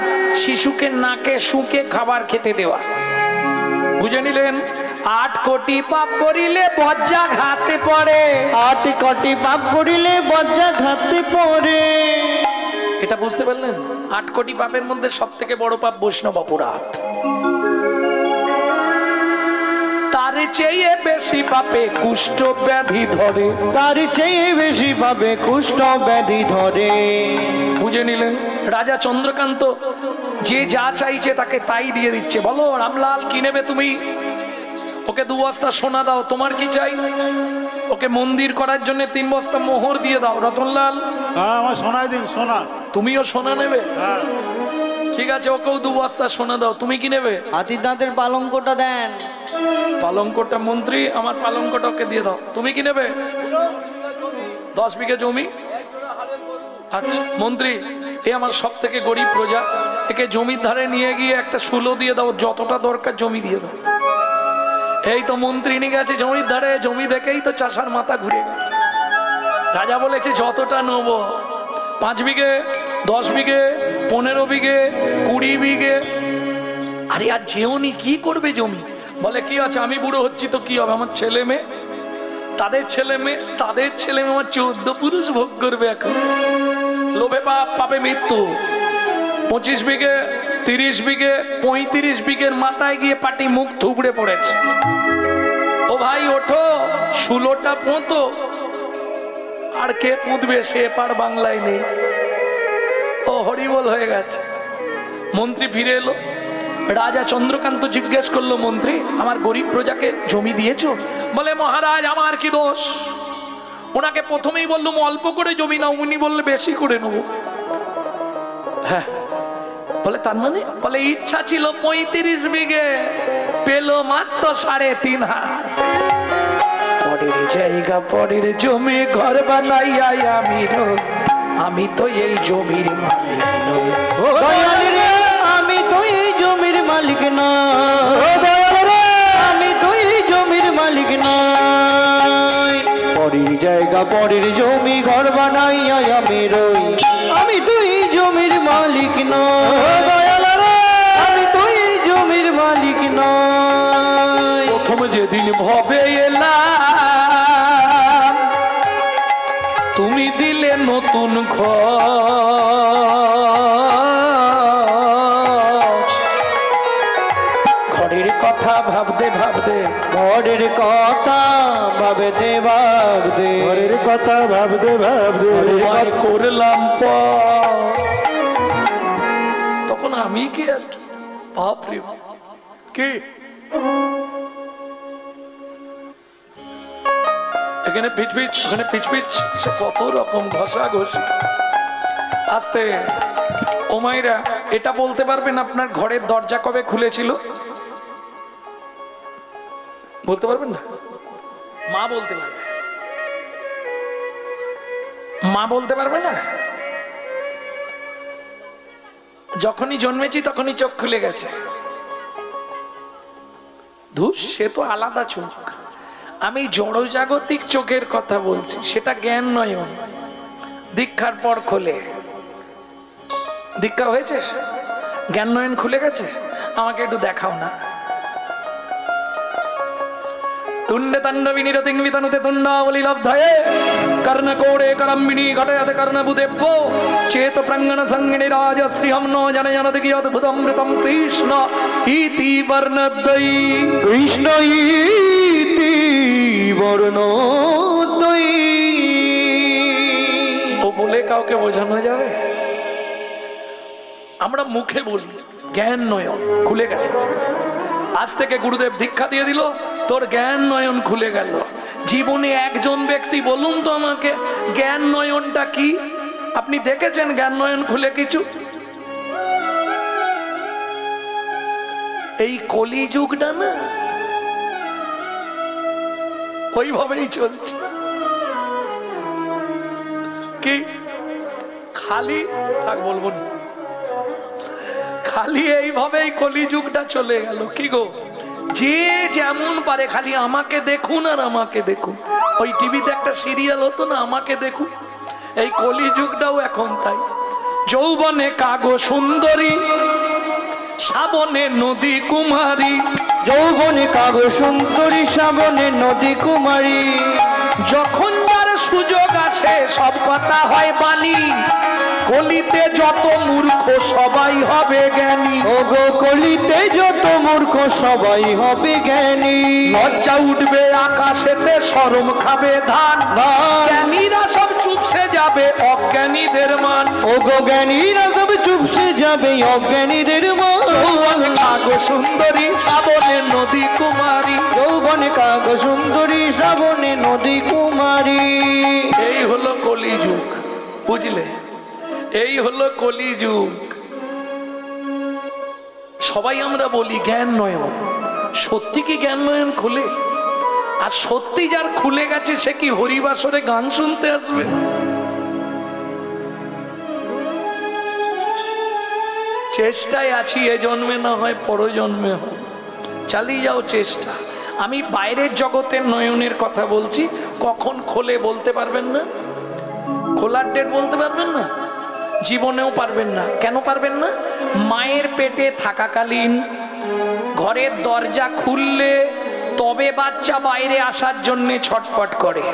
Speaker 1: শিশুকে নাকে শুকে খাবার খেতে দেওয়া। বুঝে নিলেন? 8 কোটি পাপ করিলে বজ্রাঘাতে পড়ে।
Speaker 2: 8 কোটি পাপ করিলে বজ্রাঘাতে পড়ে।
Speaker 1: এটা বুঝতে পারলেন? 8 কোটি পাপের মধ্যে সব থেকে বড় পাপ বৈষ্ণব অপরাধ। তার চেয়ে বেশি পাপে কুষ্ঠ ব্যাধি ধরে।
Speaker 2: তার চেয়ে বেশি পাবে কুষ্ঠ ব্যাধি ধরে।
Speaker 1: বুঝে নিলেন? রাজা চন্দ্রকান্ত যে যা চাইছে তাকে তাই দিয়ে দিচ্ছে। বলো রামলাল কি নেবে তুমি? ওকে 2 বস্তা সোনা দাও। তোমার কি চাই? ওকে মন্দির করার জন্য 3 বস্তা মোহর দিয়ে দাও। রতনলাল
Speaker 3: আমার সোনাই দিন, সোনা।
Speaker 1: তুমিও সোনা নেবে?
Speaker 3: হ্যাঁ
Speaker 1: ঠিক আছে, ওকেও 2 বস্তা সোনা দাও। তুমি কি নেবে?
Speaker 2: হাতির দাঁতের পালঙ্কটা দেন।
Speaker 1: পালঙ্কটা মন্ত্রী, আমার পালঙ্কটা ওকে দিয়ে দাও। তুমি কি নেবে? 10 বিঘা জমি। আচ্ছা মন্ত্রী, এ আমার সব থেকে গরিব প্রজা, একে জমির ধারে নিয়ে গিয়ে একটা শুলো দিয়ে দাও, যতটা দরকার জমি দিয়ে দাও। এই তো মন্ত্রী নিয়ে গেছে জমির ধারে, জমি দেখেই তো চাষার মাথা ঘুরে গেছে। রাজা বলেছে যতটা নেব, 5 বিঘে, 10 বিঘে, 15 বিঘে, 20 বিঘে। আরে আর যেওনি কি করবে জমি? বলে কি আছে, আমি বুড়ো হচ্ছি তো কি হবে, আমার ছেলে মেয়ে, তাদের ছেলে মেয়ে আমার 14 পুরুষ ভোগ করবে। এখন লোভে পাপ, পাপে মৃত্যু। 25 বিঘে, 30 বিঘে, 35 বিঘের মাথায় গিয়ে পাটি মুখ থুবড়ে পড়েছে। ও ভাই ওঠো, 16টা পোঁতো। আর কে পুঁতবে, সে পার বাংলায় নেই। ও হরিবল হয়ে গেছে। মন্ত্রী ফিরে এলো। রাজা চন্দ্রকান্ত জিজ্ঞেস করলো, মন্ত্রী আমার গরিব প্রজাকে জমি দিয়েছো? বলে মহারাজ আমার কি দোষ। ওনাকে প্রথমেই বললাম অল্প করে জমি নাও, উনি বললে বেশি করে নেবো। হ্যাঁ, বলে তার মানে? বলে ইচ্ছা ছিল 35 বিঘে, পেলো মাত্র 3.5 হাত। পরের জায়গা পরের জমি ঘর বানাইয়া আমি তো এই জমির মালিক নই।
Speaker 2: দয়াল রে, আমি তো এই জমির মালিক না, আমি তো এই জমির মালিক নই। পরের জায়গা পরের জমি ঘর বানাইয়া আমি রই, আমি তো এই জমির মালিক নই। আমি তো এই জমির মালিক নই।
Speaker 1: প্রথম যেদিন ভবে এলাম, তুমি দিলে নতুন ঘরের কথা ভাবতে ভাবতে,
Speaker 2: ঘরের কথা ভাবতে ভাবতে,
Speaker 3: ঘরের কথা ভাবতে ভাবতে
Speaker 1: তোমায় করলাম তখন আমি কি আর কি, বাপরে কি এখানে পিচপিচ, ওখানে পিচপিচ, সে কত রকম ঘষা ঘষি। আস্তে ও মাইরা, এটা বলতে পারবেন আপনার ঘরের দরজা কবে খুলেছিল? বলতে পারবেন না? মা বলতে পারবে, মা বলতে পারবে না? যখনই জন্মেছি তখনই চোখ খুলে গেছে। ধুস, সে তো আলাদা চোখ। আমি জড়জাগতিক চোখের কথা বলছি, সেটা জ্ঞান নয়ন। দীক্ষার পর খোলে। দীক্ষা হয়েছে, জ্ঞান নয়ন খুলে গেছে। আমাকে একটু দেখাও না। তুণ্ডে তাণ্ডবী নিরতিং বিতানুতে তুণ্ডাবলী লব্ধয়ে কর্ণকোড়ে করম্বিনী ঘটয়তে কর্ণবুদেব্য চেত প্রাঙ্গণ সঙ্গিনী রাজশ্রীহম ন জনে জনতি কি অদ্ভুতমৃতম কৃষ্ণ ইতি বর্ণদ্বয়ী।
Speaker 2: কৃষ্ণ ইতি বর্ণদ্বয়ী।
Speaker 1: ও বলে কাউকে বোঝানো যাবে? আমরা মুখে বলি জ্ঞান নয়ন খুলে গেছে। আজ থেকে গুরুদেব দীক্ষা দিয়ে দিল, তোর জ্ঞান নয়ন খুলে গেল। জীবনে একজন ব্যক্তি বলুন তো আমাকে, জ্ঞান নয়নটা কি? আপনি দেখেছেন জ্ঞান নয়ন খুলে কিছু? এই কলিযুগটা না ওইভাবেই চলছে। কি খালি থাক বলবো না, খালি এইভাবেই কলিযুগটা চলে গেল। কি গো, যে যেমন পারে খালি আমাকে দেখুন আর আমাকে দেখুন। ওই টিভিতে একটা সিরিয়াল হতো না, আমাকে দেখুন। এই কলিযুগটাও এখন তাই। যৌবনে কাগো সুন্দরী, শ্রাবণে নদী কুমারী।
Speaker 2: যৌবনে কাগজ সুন্দরী, শ্রাবণে নদী কুমারী।
Speaker 1: যখন যার সুযোগ আসে সব কথা হয় বাণী। কলিতে যত মূর্খ সবাই হবে জ্ঞানী।
Speaker 2: ওগো কলিতে যত মূর্খ সবাই হবে জ্ঞানী।
Speaker 1: লজ্জা উঠবে আকাশেতে, শরম খাবে ধান। জ্ঞানীরা সব চুপসে যাবে, অজ্ঞানীদের মান।
Speaker 2: ওগো জ্ঞানীরা সব চুপসে যাবে, অজ্ঞানীদের মান।
Speaker 1: যৌবনে কাগো সুন্দরী, শ্রাবণে নদী কুমারী।
Speaker 2: যৌবনে কাগজ সুন্দরী, শ্রাবণে নদী কুমারী।
Speaker 1: এই হলো কলিযুগ, বুঝলে? এই হলো কলিযুগ। সবাই আমরা বলি জ্ঞান নয়ন, সত্যি কি জ্ঞান নয়ন খুলে? আর সত্যি যার খুলে গেছে সে কি হরিবাসরে গান শুনতে আসবে? চেষ্টায় আছি, এ জন্মে না হয় পরজন্মে হয়। চালিয়ে যাও চেষ্টা। আমি বাইরের জগতের নয়নের কথা বলছি, কখন খোলে বলতে পারবেন না। খোলার ডেট বলতে পারবেন না, জীবনেও পারবেন না। কেন পারবেন না? মায়ের পেটে থাকাকালীন ঘরের দরজা খুললে তবে বাচ্চা বাইরে আসার জন্য ছটফট করে।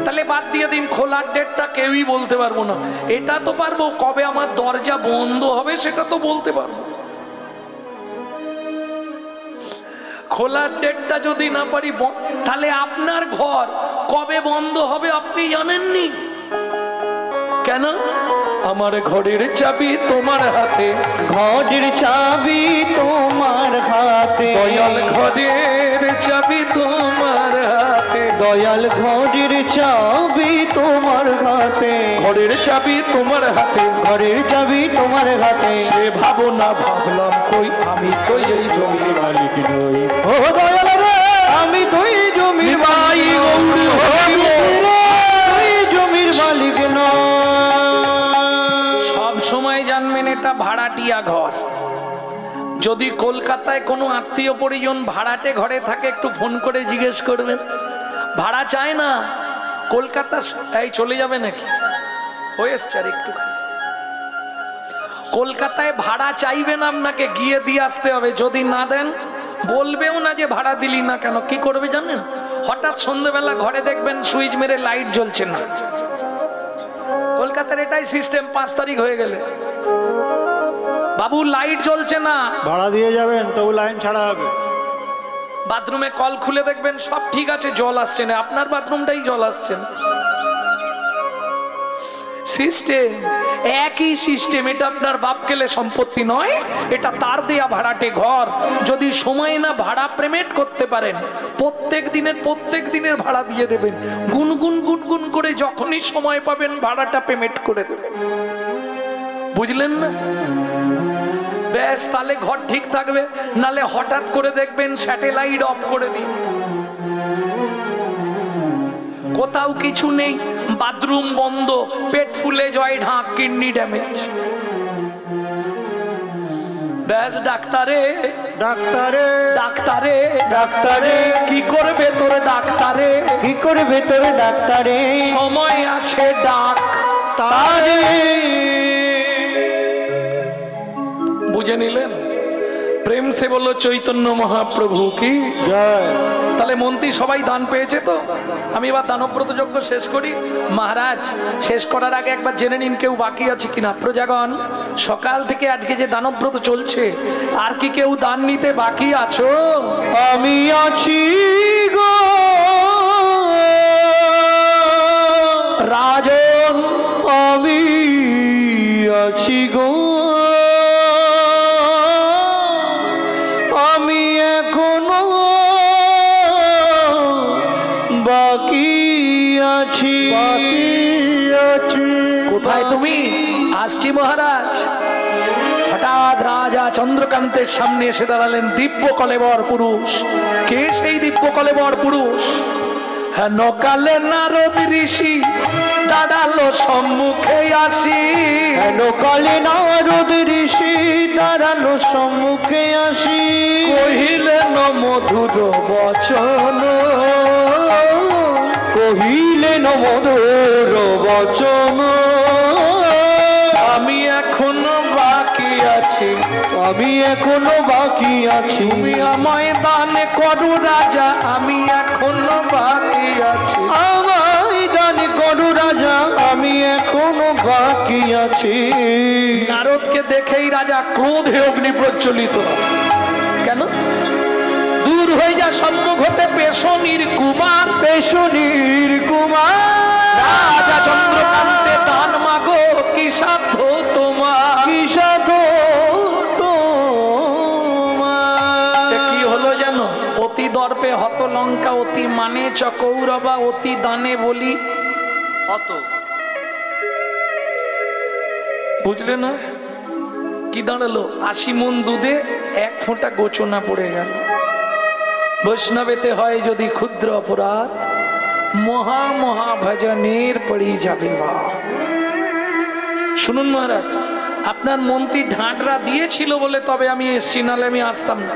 Speaker 1: তাহলে বাদ দিয়ে দিন, খোলার ডেটটা কেউই বলতে পারবো না। এটা তো পারবো, কবে আমার দরজা বন্ধ হবে সেটা তো বলতে পারবো। খোলার ডেটটা যদি না পারি, তাহলে আপনার ঘর কবে বন্ধ হবে আপনি জানেননি কেন? আমার ঘরের চাবি তোমার হাতে,
Speaker 2: ঘরের চাবি তোমার হাতে,
Speaker 1: দয়াল ঘরের চাবি তোমার হাতে,
Speaker 2: দয়াল ঘরের চাবি তোমার হাতে,
Speaker 1: ঘরের চাবি তোমার হাতে,
Speaker 2: ঘরের চাবি তোমার হাতে।
Speaker 1: সে ভাবনা ভাবলাম কই আমি তো এই জমির মালিক নই।
Speaker 2: ও দয়াল রে, আমি তুই জমির
Speaker 1: নিমাই
Speaker 2: মালিক
Speaker 1: গৌর হইব।
Speaker 2: তুই জমির মালিক নয়।
Speaker 1: সব সময় জানবেন এটা ভাড়াটিয়া ঘর। যদি কলকাতায় কোনো আত্মীয় পরিজন ভাড়াটে ঘরে থাকে একটু ফোন করে জিজ্ঞেস করবেন, ভাড়া চায় না কলকাতা, এই চলে যাবে নাকি হয়েছে আর একটু। কলকাতায় ভাড়া চাইবেন আপনাকে, গিয়ে দিয়ে আসতে হবে। যদি না দেন বলবেও না যে ভাড়া দিলি না কেন। কি করবে জানেন? হঠাৎ সন্ধ্যেবেলা ঘরে দেখবেন সুইচ মেরে লাইট জ্বলছে না। কলকাতার এটাই সিস্টেম। 5 তারিখ হয়ে গেলে বাবু লাইট জ্বলছে না,
Speaker 3: ভাড়া দিয়ে যাবেন তবু লাইন ছাড়া হবে।
Speaker 1: বাথরুমে কল খুলে দেখবেন সব ঠিক আছে, জল আসছে না, আপনার বাথরুমটাই জল আসছে না। সিস্টেম একই সিস্টেম। এটা আপনার বাপ কেলে সম্পত্তি নয়, এটা তার দেয়া ভাড়াটে ঘর। যদি সময় না ভাড়া পেমেন্ট করতে পারেন, প্রত্যেক দিনের ভাড়া দিয়ে দেবেন। গুনগুন গুনগুন করে যখনই সময় পাবেন ভাড়াটা পেমেন্ট করে দেবেন। বুঝলেন না? ব্যাস, তাহলে ঘর ঠিক থাকবে। নালে হঠাৎ করে দেখবেন স্যাটেলাইট অফ করে দিন, কোথাও কিছু নেই, বাথরুম বন্ধ, পেট ফুলে জয় ঢাক, কিডনি ড্যামেজ। ব্যাস, ডাক্তারে
Speaker 2: ডাক্তারে,
Speaker 1: ডাক্তারে
Speaker 2: ডাক্তারে,
Speaker 1: কি করবে তোর ডাক্তারে?
Speaker 2: কি করবে তোর ডাক্তারে?
Speaker 1: সময় আছে ডাক
Speaker 2: তারে।
Speaker 1: বুঝে নিলেন? প্রেম সে বললো চৈতন্য মহাপ্রভু কি
Speaker 2: জয়।
Speaker 1: তাহলে মন্ত্রী সবাই দান পেয়েছে তো। আমি এবার দানব্রত যজ্ঞ শেষ করি। মহারাজ, শেষ করার আগে একবার জেনে নিন কেউ বাকি আছে কিনা। প্রজাগণ, সকাল থেকে আজকে যে দানব্রত চলছে, আর কি কেউ দান নিতে বাকি আছো?
Speaker 2: আমি আছি গো
Speaker 1: রাজন,
Speaker 2: আমি আছি গো, আমি এখনো বাকি আছি, বাকি আছি।
Speaker 1: কোথায় তুমি? আসছি মহারাজ। হঠাৎ রাজা চন্দ্রকান্তের সামনে এসে দাঁড়ালেন দিব্য কলেবর পুরুষ। কে সেই দিব্য কলেবর পুরুষ? হেন কালে নারদ ঋষি দাঁড়ালো সম্মুখে আসি।
Speaker 2: হেন কালে নারদ ঋষি দাঁড়ালো সম্মুখে আসি।
Speaker 1: কহিলেন মধুর বচন,
Speaker 2: কহিলেন মধুর বচন,
Speaker 1: আমি এখনো বাকি আছি,
Speaker 2: আমি এখনো বাকি আছি।
Speaker 1: তুমি আমায় দান করো রাজা, আমি এখনো বাকি আছি।
Speaker 2: আমায় দান করো রাজা, আমি এখনো বাকি আছি।
Speaker 1: নারদকে দেখেই রাজা ক্রোধে অগ্নি প্রজ্বলিত। কেন? দূর হয়ে যা সম্মুখ হতে পেশনির কুমার,
Speaker 2: পেশনির কুমার।
Speaker 1: রাজা চন্দ্রকান্তে দান মাগো, কি সাধ্য তোমার?
Speaker 2: কি সাধু তোমার?
Speaker 1: কি হলো জানো? অতি দর্পে হত লঙ্কা, অতি মানে চকৌরবা, অতি দানে বলি হত। বুঝলে না? কি দাঁড়ালো? 80 মণ দুধে 1 ফোঁটা গোচনা পড়ে গেল। বৈষ্ণবেতে হয় যদি ক্ষুদ্র অপরাধ, মহা মহা ভজনের পড়ি যাবে বা। শুনুন মহারাজ, আপনার মন্ত্রী ঢাঁটরা দিয়েছিল বলে তবে আমি এসছি, নালে আমি আসতাম না।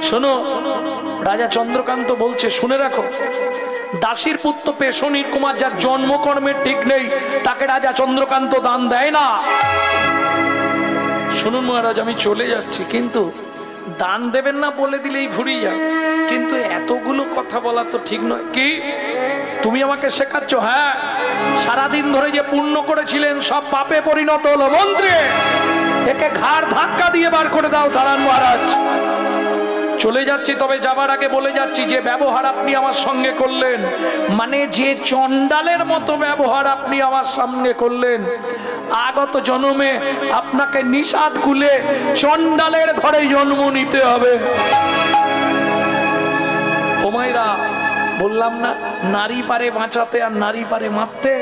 Speaker 1: শোনো, রাজা চন্দ্রকান্ত বলছে, শুনে রাখো, দাসীর পুত্র পেশনির কুমার, যার জন্মকর্মের ঠিক নেই, তাকে রাজা চন্দ্রকান্ত দান দেয় না। শুনুন মহারাজ, আমি চলে যাচ্ছি, কিন্তু দান দেবেন না বলে দিলেই ফুরিয়ে যায়, কিন্তু এতগুলো কথা বলা তো ঠিক নয়। কি তুমি আমাকে শেখাচ্ছ? হ্যাঁ, সারাদিন ধরে যে পুণ্য করেছিলেন সব পাপে পরিণত হলো। মন্ত্রী, একে ঘাড় ধাক্কা দিয়ে বার করে দাও। দাঁড়ান মহারাজ, চলে যাচ্ছি, তবে যাবার আগে বলে যাচ্ছি, যে ব্যবহার আপনি আমার সঙ্গে করলেন, মানে যে চণ্ডালের মতো ব্যবহার আপনি আমার সামনে করলেন, আগত জন্মে আপনাকে নিষাদ কুলে চণ্ডালের ঘরে জন্ম নিতে হবে। ও মায়েরা, বললাম না, নারী পারে বাঁচাতে আর নারী পারে মারতে।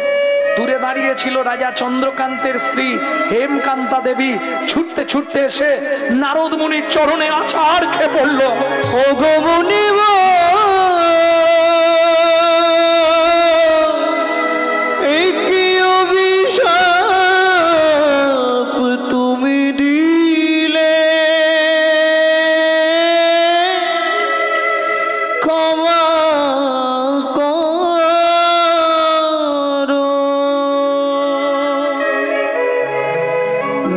Speaker 1: দূরে দাঁড়িয়ে ছিল রাজা চন্দ্রকান্তের স্ত্রী হেমকান্তা দেবী, ছুটতে ছুটতে এসে নারদ মুনির চরণে আছাড় খেয়ে পড়ল।
Speaker 2: ও গো মুনিব, এই কি অভিশাপ তুমি দিলে, ক্ষমা করো।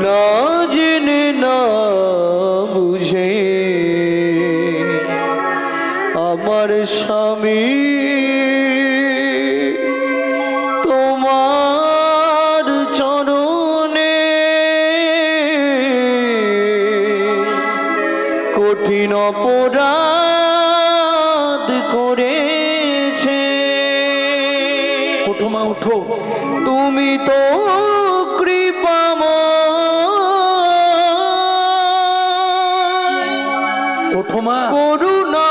Speaker 2: না জেনে না বুঝে আমার স্বামী তোমার চরণে কঠিন অপরাধ করেছে।
Speaker 1: ওঠো মা, ওঠো।
Speaker 2: তুমি তো কৃপাময়,
Speaker 1: ওঠো মা।
Speaker 2: করুণা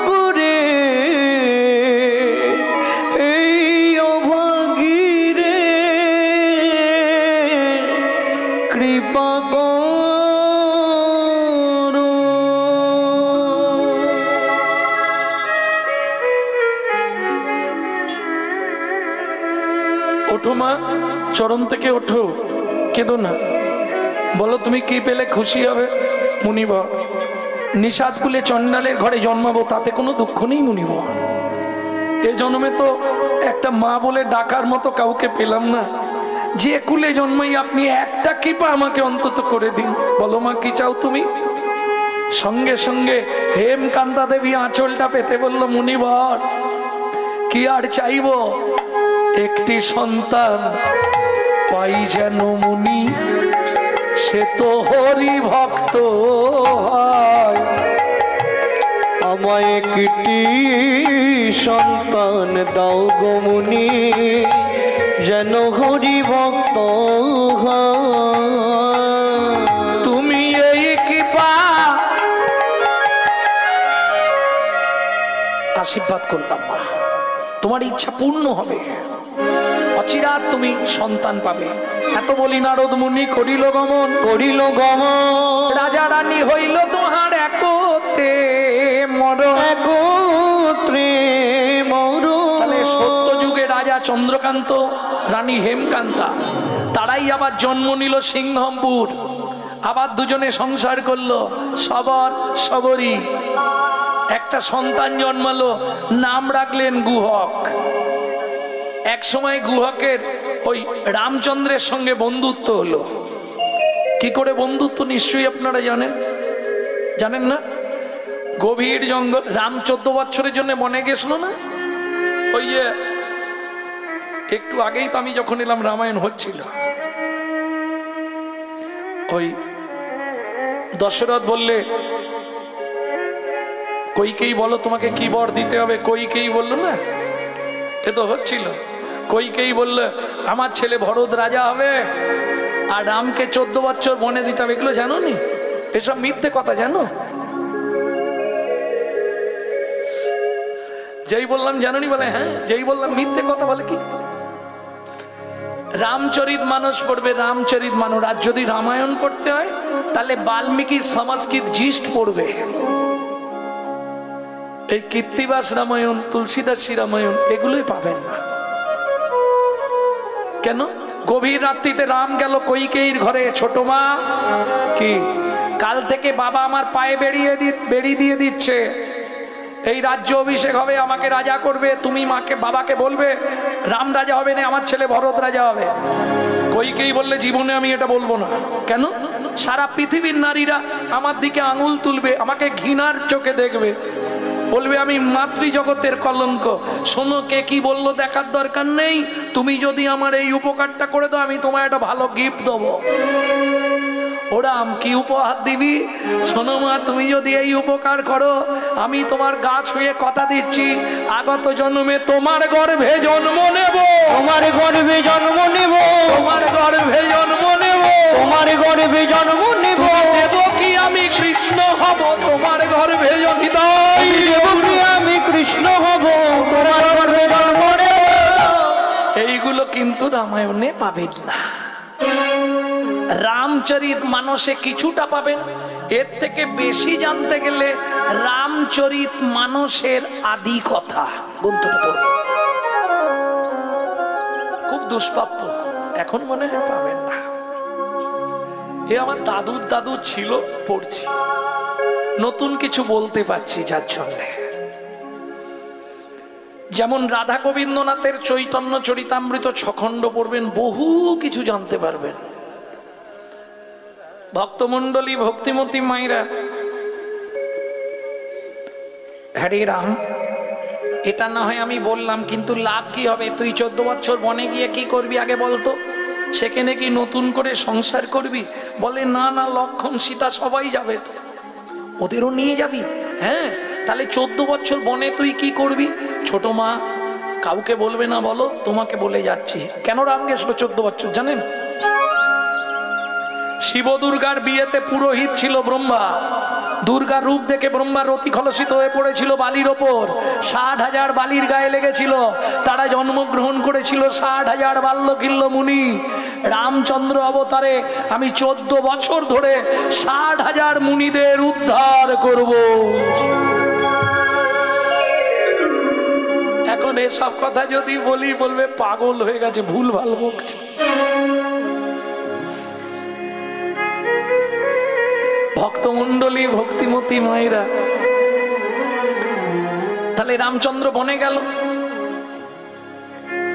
Speaker 2: করে এই অভাগীরে কৃপা করো।
Speaker 1: ওঠো মা, চরণ থেকে ওঠো, কেঁদো না। বলো তুমি কি পেলে খুশি হবে? মুনিব, নিষাদ কুলে চণ্ডালের ঘরে জন্মাবো, তাতে কোনো দুঃখ নেই মুনিব। এ জন্মে তো একটা মা বলে ডাকার মতো কাউকে পেলাম না। যে কুলে জন্মাই আপনি একটা কৃপা আমাকে অন্তত করে দিন। বলো মা, কি চাও তুমি? সঙ্গে সঙ্গে হেমকান্তা দেবী আঁচলটা পেতে বলল, মুনিবর, কি আর চাইবো, একটি সন্তান পাই যেন মুনি, সে তো হরি ভক্ত হয়।
Speaker 2: আমায় একটি সন্তান দাও গো মুনি, যেন হরি ভক্ত হয়।
Speaker 1: তুমি এই কৃপা আশীর্বাদ করলাম মা, তোমার ইচ্ছা পূর্ণ হবে, অচিরাত তুমি সন্তান পাবে। এত বলি নারদ মুনি করিল গমন।
Speaker 2: করিল গমন,
Speaker 1: রাজা রানী হইল তোমার একতে মরণ।
Speaker 2: একত্রে মরণ।
Speaker 1: তাহলে সত্য যুগে রাজা চন্দ্রকান্ত, রানী হেমকান্তা, তারাই আবার জন্ম নিল সিংহমপুর। আবার দুজনে সংসার করলো, সবর সবরী। একটা সন্তান জন্মালো, নাম রাখলেন গুহক। এক সময় গুহকের ওই রামচন্দ্রের সঙ্গে বন্ধুত্ব হলো। কি করে বন্ধুত্ব নিশ্চয়ই আপনারা জানেন, জানেন না? গভীর জঙ্গল, রাম 14 বছরের জন্য বনে গেছিল না? ওই একটু আগেই তো আমি যখন এলাম রামায়ণ হচ্ছিল, ওই দশরথ বললে কইকেই বলো তোমাকে কি বর দিতে হবে, কইকেই বললো না, এ তো হচ্ছিল। কইকেই বললো আমার ছেলে ভরত রাজা হবে আর রামকে 14 বছর বনে দিতে হবে। এগুলো জানো নি? এসব মিথ্যে কথা জানো? যেই বললাম জানোনি বলে হ্যাঁ, যেই বললাম মিথ্যে কথা বলে কি? রামচরিত মানস পড়বে, রামচরিত মানস। আর যদি রামায়ণ পড়তে হয় তাহলে বাল্মীকি সংস্কৃত জিষ্ট পড়বে। এই কীর্তিবাস রামায়ণ, তুলসীদাসী রামায়ণ এগুলোই পাবেন না। কেন? গভীর রাত্রিতে রাম গেল কইকেয়ীর ঘরে। ছোট মা, কি কাল থেকে বাবা আমার পায়ে বেড়ি দিয়ে দিচ্ছে, এই রাজ্য অভিষেক হবে, আমাকে রাজা করবে, তুমি মাকে বাবাকে বলবে রাম রাজা হবে না, আমার ছেলে ভরত রাজা হবে। কইকেই বললে জীবনে আমি এটা বলবো না। কেন? সারা পৃথিবীর নারীরা আমার দিকে আঙুল তুলবে, আমাকে ঘৃণার চোখে দেখবে, বলবে আমি মাতৃজগতের কলঙ্ক। শোনো, কে কি বললো দেখার দরকার নেই, তুমি যদি আমার এই উপকারটা করে দাও আমি তোমায় একটা ভালো গিফট দেবো। ওরা কি উপহার দিবি? শোনো মা, তুমি যদি এই উপকার করো আমি তোমার গা ছুঁয়ে কথা দিচ্ছি, আগত জন্মে তোমার গর্ভে জন্ম নেব,
Speaker 2: তোমার গর্ভে জন্ম নেব,
Speaker 1: তোমার গর্ভে জন্ম নেব,
Speaker 2: তোমার গর্ভে জন্ম নেব।
Speaker 1: দেব কি আমি কৃষ্ণ হব তোমার গর্ভে জনিত,
Speaker 2: দেব কি আমি কৃষ্ণ হব তোমার গর্ভে জন্ম নেব।
Speaker 1: এইগুলো কিন্তু রামায়ণে পাবেন না। রামচরিত মানসে কিছুটা পাবেন, এর থেকে বেশি জানতে গেলে রামচরিত মানসের আদি কথা গ্রন্থটা পড়ুন, খুব দুষ্প্রাপ্য, এখন মনে হয় পাবেন না। এ আমার দাদুর দাদু ছিল, পড়ছি, নতুন কিছু বলতে পারছি যার জন্যে। যেমন রাধা গোবিন্দনাথের চৈতন্য চরিতামৃত 6 খণ্ড পড়বেন, বহু কিছু জানতে পারবেন। ভক্তমণ্ডলী, ভক্তিমতী মায়েরা, হরে রাম, এটা না হয় আমি বললাম, কিন্তু লাভ কি হবে? তুই 14 বছর বনে গিয়ে কি করবি আগে বলতো? সেখানে কি নতুন করে সংসার করবি? বলে না না, লক্ষণ সীতা সবাই যাবে, তো ওদেরও নিয়ে যাবি? হ্যাঁ, তাহলে 14 বছর বনে তুই কি করবি? ছোট মা কাউকে বলবে না, বলো, তোমাকে বলে যাচ্ছি। কেন রাম গেছিল 14 বছর জানেন? শিব দুর্গার বিয়েতে পুরোহিত ছিল ব্রহ্মা। দুর্গার রূপ দেখে ব্রহ্মার অতি খলসিত হয়ে পড়েছিল বালির ওপর। 60,000 বালির গায়ে লেগেছিল, তারা জন্মগ্রহণ করেছিল 60,000 বাল্যকিল্য মুনি। রামচন্দ্র অবতারে আমি 14 বছর ধরে 60,000 মুনিদের উদ্ধার করব। এখন এসব কথা যদি বলি বলবে পাগল হয়ে গেছে, ভুল ভাল বকছে। ভক্তমণ্ডলী, ভক্তিমতী মায়েরা, তাহলে রামচন্দ্র বনে গেল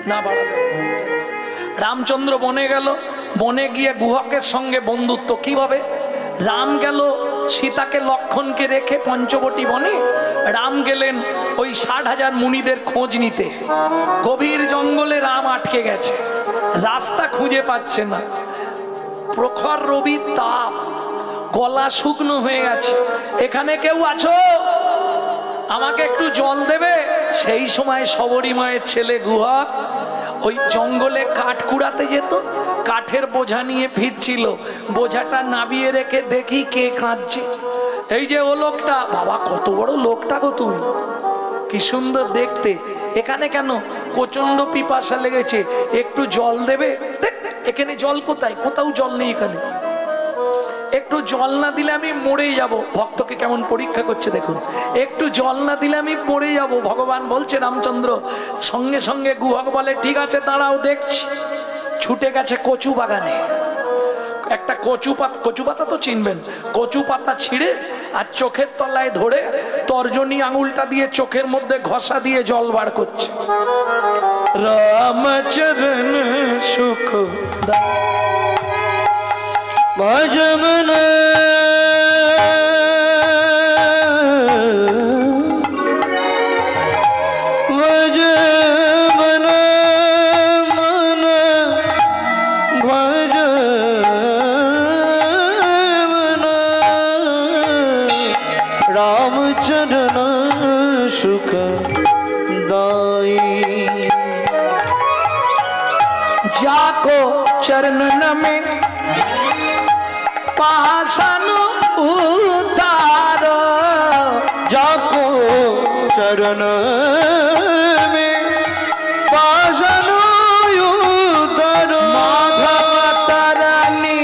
Speaker 1: না, রামচন্দ্র বনে গেল, বনে গিয়ে গুহকের সঙ্গে বন্ধুত্ব। কিভাবে? রাম গেল সীতাকে লক্ষণকে রেখে পঞ্চবটী বনে, রাম গেলেন ওই 60,000 মুনিদের খোঁজ নিতে। গভীর জঙ্গলে রাম আটকে গেছে, রাস্তা খুঁজে পাচ্ছে না, প্রখর রবির তাপ, গলা শুকনো হয়ে গেছে। এখানে কেউ আছো? আমাকে একটু জল দেবে? সেই সময় শবরী মায়ের ছেলে গুহক ওই জঙ্গলে কাঠ কুড়াতে যেত, কাঠের বোঝা নিয়ে ফিরছিল, বোঝাটা নামিয়ে রেখে দেখি কে কাঁদছে। এই যে ও লোকটা। বাবা, কত বড় লোকটা গো তুমি, কি সুন্দর দেখতে। এখানে কেন? প্রচন্ড পিপাসা লেগেছে, একটু জল দেবে? এখানে জল কোথায়? কোথাও জল নেই এখানে। একটু জল না দিলে আমি মরে যাব। ভক্তকে কেমন পরীক্ষা করছে দেখুন, একটু জল না দিলে আমি মরে যাব। ভগবান বলছে রামচন্দ্র, সঙ্গে সঙ্গে গুহক বলে ঠিক আছে দাঁড়াও দেখছি। ছুটে গেছে কচু বাগানে, একটা কচু পাতা তো চিনবেন, কচু পাতা ছিঁড়ে আর চোখের তলায় ধরে তর্জনী আঙুলটা দিয়ে চোখের মধ্যে ঘষা দিয়ে জল বার করছে। রামচরণ সুখ
Speaker 2: ভজমন ভজমন মন ভজমন রামচরণ সুখ দায়ী।
Speaker 1: जाको चरणन में पासन उतारो,
Speaker 2: जाको चरण में पासन उतारो।
Speaker 1: माधव तरनी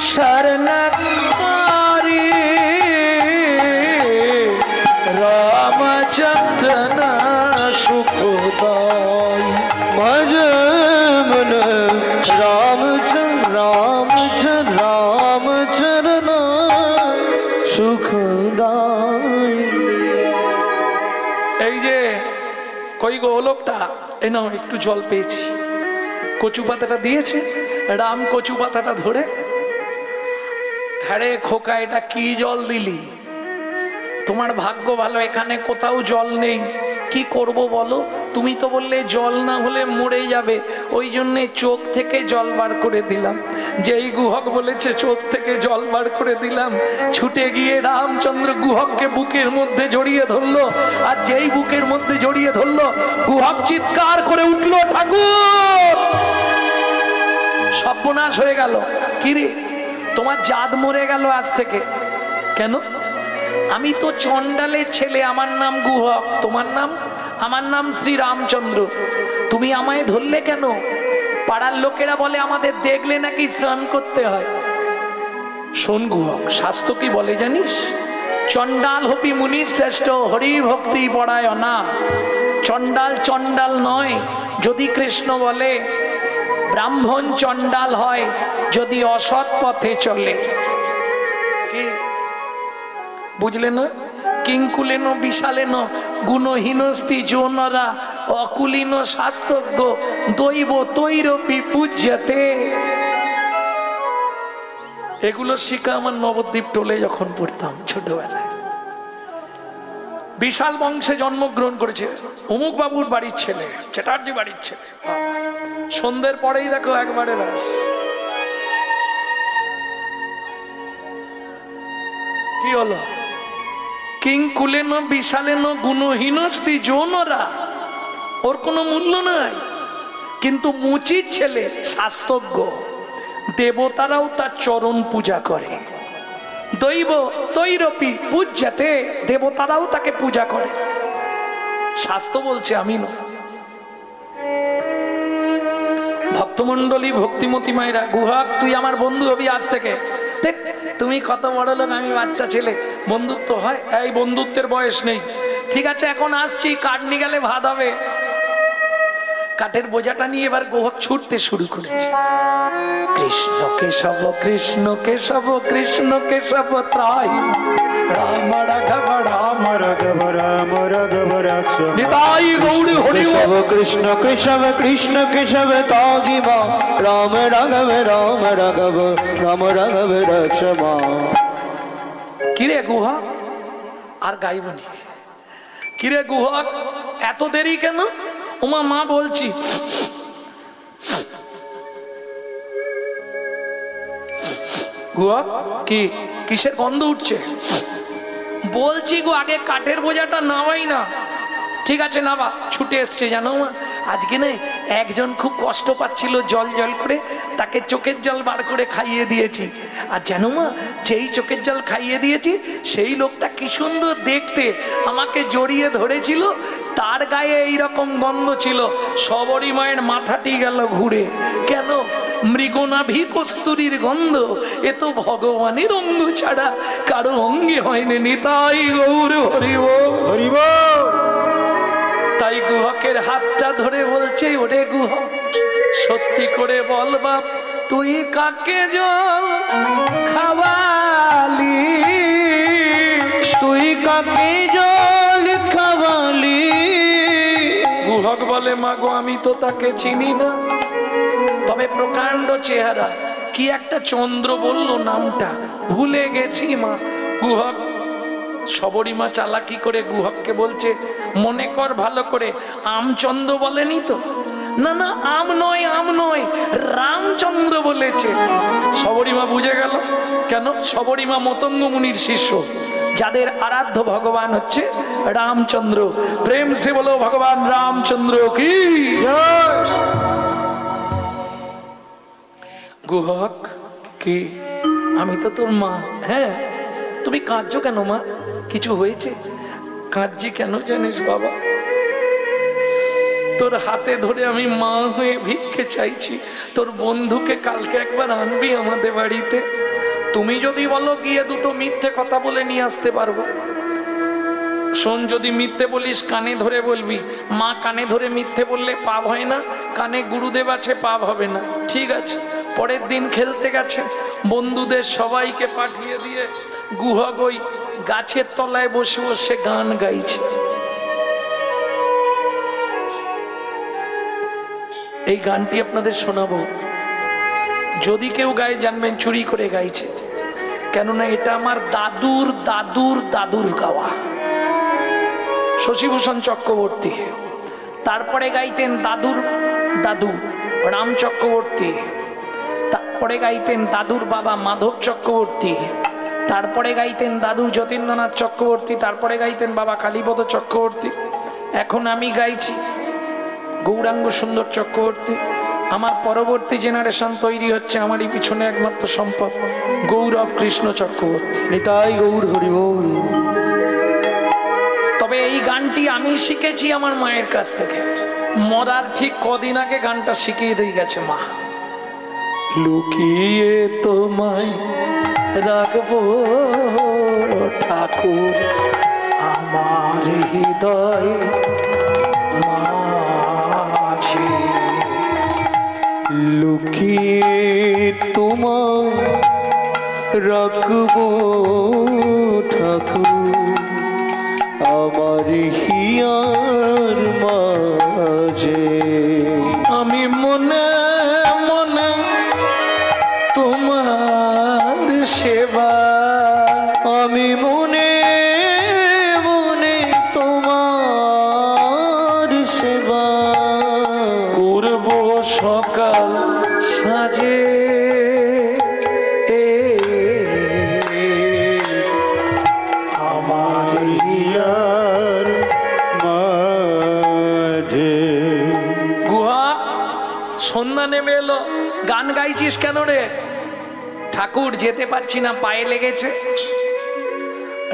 Speaker 1: शरण कारी, रामचंद्र सुखदाई।
Speaker 2: भजमन रामचरण सुखदाई।
Speaker 1: কই গো লোকটা, এই নাও একটু জল পেয়েছি। কচু পাতাটা দিয়েছে, রাম কচু পাতাটা ধরে, হ্যাঁ খোকা এটা কি জল দিলি? তোমার ভাগ্য ভালো এখানে কোথাও জল নেই, কি করব বলো? তুমি তো বললে জল না হলে মরে যাবে, ওই জন্যে চোখ থেকে জল বার করে দিলাম। যেই গুহক বলেছে চোখ থেকে জল বার করে দিলাম, ছুটে গিয়ে রামচন্দ্র গুহককে বুকের মধ্যে জড়িয়ে ধরলো। আর যেই বুকের মধ্যে জড়িয়ে ধরলো, গুহক চিৎকার করে উঠলো, ঠাকুর সর্বনাশ হয়ে গেল। কিরে তোমার জাত মরে গেল আজ থেকে। কেন? আমি তো চণ্ডালের ছেলে, আমার নাম গুহক, তোমার নাম? আমার নাম শ্রী রামচন্দ্র। তুমি আমায় ধরলে কেন? পাড়ার লোকেরা বলে আমাদের দেখলে নাকি স্নান করতে হয়। শোন গুহক, শাস্ত্র কি বলে জানিস? চণ্ডাল হপি মুনি শ্রেষ্ঠ, হরি ভক্তি পড়ায় না। চণ্ডাল চণ্ডাল নয় যদি কৃষ্ণ বলে, ব্রাহ্মণ চণ্ডাল হয় যদি অসৎ পথে চলে। কি বুঝলে না? কিঙ্কুলেন বিশালেন গুণহীনস্তি যৌনরা অকুলীন শাস্ত্রজ্ঞ দৈব তৈরপি পূজ্যতে। এগুলো শিখা আমার নবদ্বীপ টোলে যখন পড়তাম ছোটবেলায়। বিশাল বংশে জন্মগ্রহণ করেছে, অমুক বাবুর বাড়ির ছেলে, চ্যাটার্জি বাড়ির ছেলে। সন্ধ্যের পরেই দেখো একবারে রাস। কি হলো? কিঙ্কুলেন বিশালেন গুণহীনস্তি যৌনরা, ওর কোনো মূল্য নাই। কিন্তু মুচির ছেলে শাস্ত্রজ্ঞ, দেবতারাও তার চরণ পূজা করে। দৈব তৈরপি পূজ্যতে, দেবতারাও তাকে পূজা করে। শাস্ত্র বলছে, আমি না। ভক্তমন্ডলী ভক্তিমতী মায়েরা, গুহক তুই আমার বন্ধু হবি আজ থেকে। তুমি কত বড় লোক, আমি বাচ্চা ছেলে, বন্ধুত্ব হয়? এই বন্ধুত্বের বয়স নেই। ঠিক আছে এখন আসছি, কাঠ নিয়ে গেলে ভাত হবে। কাঠের বোঝাটা নিয়ে এবার গুহক ছুটতে শুরু করেছে। কৃষ্ণ কেশব কৃষ্ণ কেশব কৃষ্ণ কেশব ত্রাই, রাম রাঘব রাম রাঘব রাম রাঘব রাঘব, নিতাই গৌর হরি বল।
Speaker 2: কৃষ্ণ কেশব কৃষ্ণ কেশব তাগি মা, রাম রাঘব রাম রাঘব রাম রাঘব রক্ষমা।
Speaker 1: কিরে গুহক, আর গাইবনি? কিরে গুহক এত দেরি কেন? ওমা মা বলছি। গুহক কি কিসের গন্ধ উঠছে? বলছি গো আগে কাঠের বোঝাটা নামাই না। ঠিক আছে নাবা। ছুটে এসছে জানো মা, আজকে না একজন খুব কষ্ট পাচ্ছিল জল জল করে, তাকে চোখের জল বার করে খাইয়ে দিয়েছি। আর জানো মা, যেই চোখের জল খাইয়ে দিয়েছি সেই লোকটা কি সুন্দর দেখতে, আমাকে জড়িয়ে ধরেছিল, তার গায়ে এইরকম গন্ধ ছিল। সবরী মায়ের মাথাটি গেল ঘুরে। কেন? মৃগনাভি কস্তুরীর গন্ধ, এ তো ভগবানের অঙ্গ ছাড়া কারো অঙ্গে হয়নি। নিতাই গৌর হরি বল হরি বল। তাই গুহকের হাতটা ধরে বলছে, ওরে গুহক সত্যি করে বল বাপ, তুই কাকে জল খাওয়ালি?
Speaker 2: তুই কাকে জল খাওয়ালি?
Speaker 1: গুহক বলে, মাগো আমি তো তাকে চিনি না, তবে প্রকাণ্ড চেহারা, কি একটা চন্দ্র বললো নামটা, ভুলে গেছি মা। গুহক সবরী মা চালাকি করে গুহককে বলছে, মনে কর ভালো করে, আমচন্দ্র বলেনি তো? না না আম নয়, আম নয়, রামচন্দ্র বলেছে। সবরী মা বুঝে গেল। কেন? সবরী মা মতঙ্গ মুনির শিষ্য, যাদের আরাধ্য ভগবান হচ্ছে রামচন্দ্র। প্রেম সে বলো ভগবান রামচন্দ্র কি। গুহক কি, আমি তো তোর মা। হ্যাঁ, তুমি কাঁদছো কেন মা? কিছু হয়েছে? কাঁদছি কেন জানিস বাবা? তোর হাতে ধরে আমি মা হয়ে ভিক্ষে চাইছি, তোর বন্ধুকে কালকে একবার আনবি আমাদের বাড়িতে। তুমি যদি বলো গিয়ে দুটো মিথ্যে কথা বলে নিয়ে আসতে পারবো। শোন, যদি মিথ্যে বলিস কানে ধরে বলবি। মা কানে ধরে মিথ্যে বললে পাপ হয় না, কানে গুরুদেব আছে পাপ হবে না। ঠিক আছে। পরের দিন খেলতে গেছে, বন্ধুদের সবাইকে পাঠিয়ে দিয়ে গুহক ওই গাছের তলায় বসে বসে গান গাইছে। এই গানটি আপনাদের শোনাবো। যদি কেউ গায়ে জানবেন চুরি করে গাইছে, কেননা এটা আমার দাদুর দাদুর দাদুর গাওয়া। শশীভূষণ চক্রবর্তী, তারপরে গাইতেন দাদুর দাদু রাম চক্রবর্তী, তারপরে গাইতেন দাদুর বাবা মাধব চক্রবর্তী, তারপরে গাইতেন দাদু যতীন্দ্রনাথ চক্রবর্তী, তারপরে গাইতেন বাবা কালীপদ চক্রবর্তী। এখন আমি গাইছি গৌরাঙ্গ সুন্দর চক্রবর্তী। আমার পরবর্তী জেনারেশন তৈরি হচ্ছে, আমারই পিছনে একমাত্র সম্পদ গৌরব কৃষ্ণ চক্রবর্তী।
Speaker 2: নিতাই গৌর হরি বল।
Speaker 1: তবে এই গানটি আমি শিখেছি আমার মায়ের কাছ থেকে। মরার ঠিক কদিন আগে গানটা শিখিয়ে দিয়ে গেছে মা। লুকিয়ে তোমায় রাখবো ঠাকুর আমার হৃদয় মাঝে,
Speaker 2: লুকিয়ে তোমায় রাখবো ঠাকুর আমার হিয়ার মাঝে।
Speaker 1: আমি মনে মনে তোমার সেবা,
Speaker 2: আমি মনে মনে তোমার সেবা
Speaker 1: করব সকাল সাজে। আমার
Speaker 3: হিয়ার মাঝে।
Speaker 1: গুহা সন্ধ্যা নেমে এলো, গান গাইছিস কেন রে? ঠাকুর যেতে পারছি না, পায়ে লেগেছে।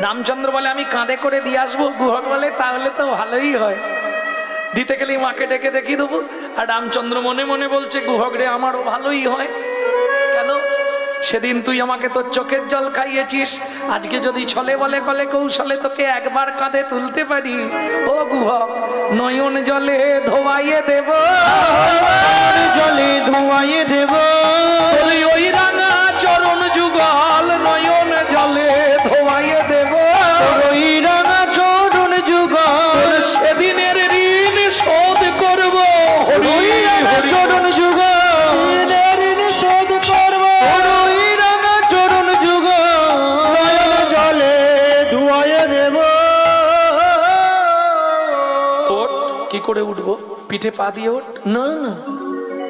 Speaker 1: রামচন্দ্র বলে আমি কাঁধে করে দিয়ে আসবো। গুহক বলে তাহলে তো ভালোই হয়, দিতে গেলে মাকে ডেকে দেখিয়ে দেবো। আর রামচন্দ্র মনে মনে বলছে গুহক রে আমারও ভালোই হয়। কেন? সেদিন তুই আমাকে তোর চোখের জল খাইয়েছিস, আজকে যদি ছলে বলে কলে কৌশলে তোকে একবার কাঁধে তুলতে পারি, ও গুহক নয়ন জলে ধোয়াইয়ে দেব,
Speaker 2: জলে ধোয়াইয়ে দেব
Speaker 1: ওই রাঙা চরণ যুগল নয়ন জলে ধোয়াইয়ে দেব,
Speaker 2: ওই রাঙা চরণ যুগল
Speaker 1: সেদিনের ঋণ শোধ করব,
Speaker 2: ওই রাঙা চরণ যুগল ঋণ শোধ করব, ওই রাঙা চরণ যুগল
Speaker 3: নয়ন জলে ধুয়াইয়ে দেব।
Speaker 1: ওঠ, কি করে উঠবো? পিঠে পা দিয়ে ওঠ। না না,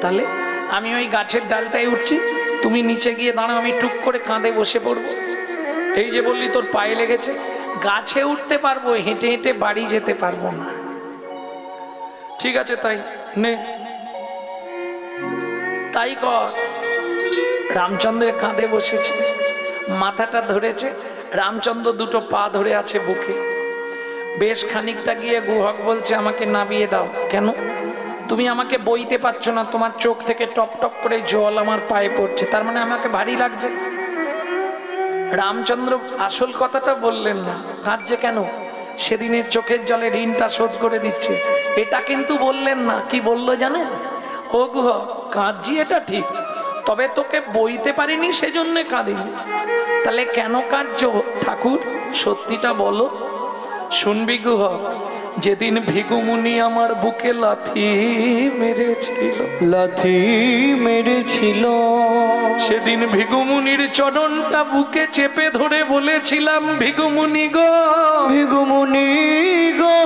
Speaker 1: তাহলে আমি ওই গাছের ডালটাই উঠছি, তুমি নিচে গিয়ে দাঁড়াও, আমি টুক করে কাঁধে বসে পড়বো। এই যে বললি তোর পায়ে লেগেছে, গাছে উঠতে পারবো, হেঁটে হেঁটে বাড়ি যেতে পারবো না। ঠিক আছে তাই নে, তাই কর। রামচন্দ্রের কাঁধে বসেছে, মাথাটা ধরেছে, রামচন্দ্র দুটো পা ধরে আছে বুকে। বেশ খানিকটা গিয়ে গুহক বলছে আমাকে নামিয়ে দাও। কেন? তুমি আমাকে বইতে পারছো না, তোমার চোখ থেকে টপ টপ করে জল আমার পায়ে পড়ছে, তার মানে আমাকে ভারী লাগছে। রামচন্দ্র আসল কথাটা বললেন না, কাঁদছে কেন? সেদিনের চোখের জলে ঋণটা শোধ করে দিচ্ছে, এটা কিন্তু বললেন না। কি বললো জানেন? ও গুহ কাঁদছি এটা ঠিক, তবে তোকে বইতে পারিনি সেজন্য কাঁদিনি। তাহলে কেন কাঁদছো ঠাকুর? সত্যিটা বলো। শুনবি গুহ, যেদিন ভিগুমুনি আমার বুকে লাথি মেরেছিল,
Speaker 2: লাথি মেরেছিল,
Speaker 1: সেদিন ভিগুমুনির চরণটা বুকে চেপে ধরে বলেছিলাম ভিগুমুনি গো,
Speaker 2: ভিগুমুনি গো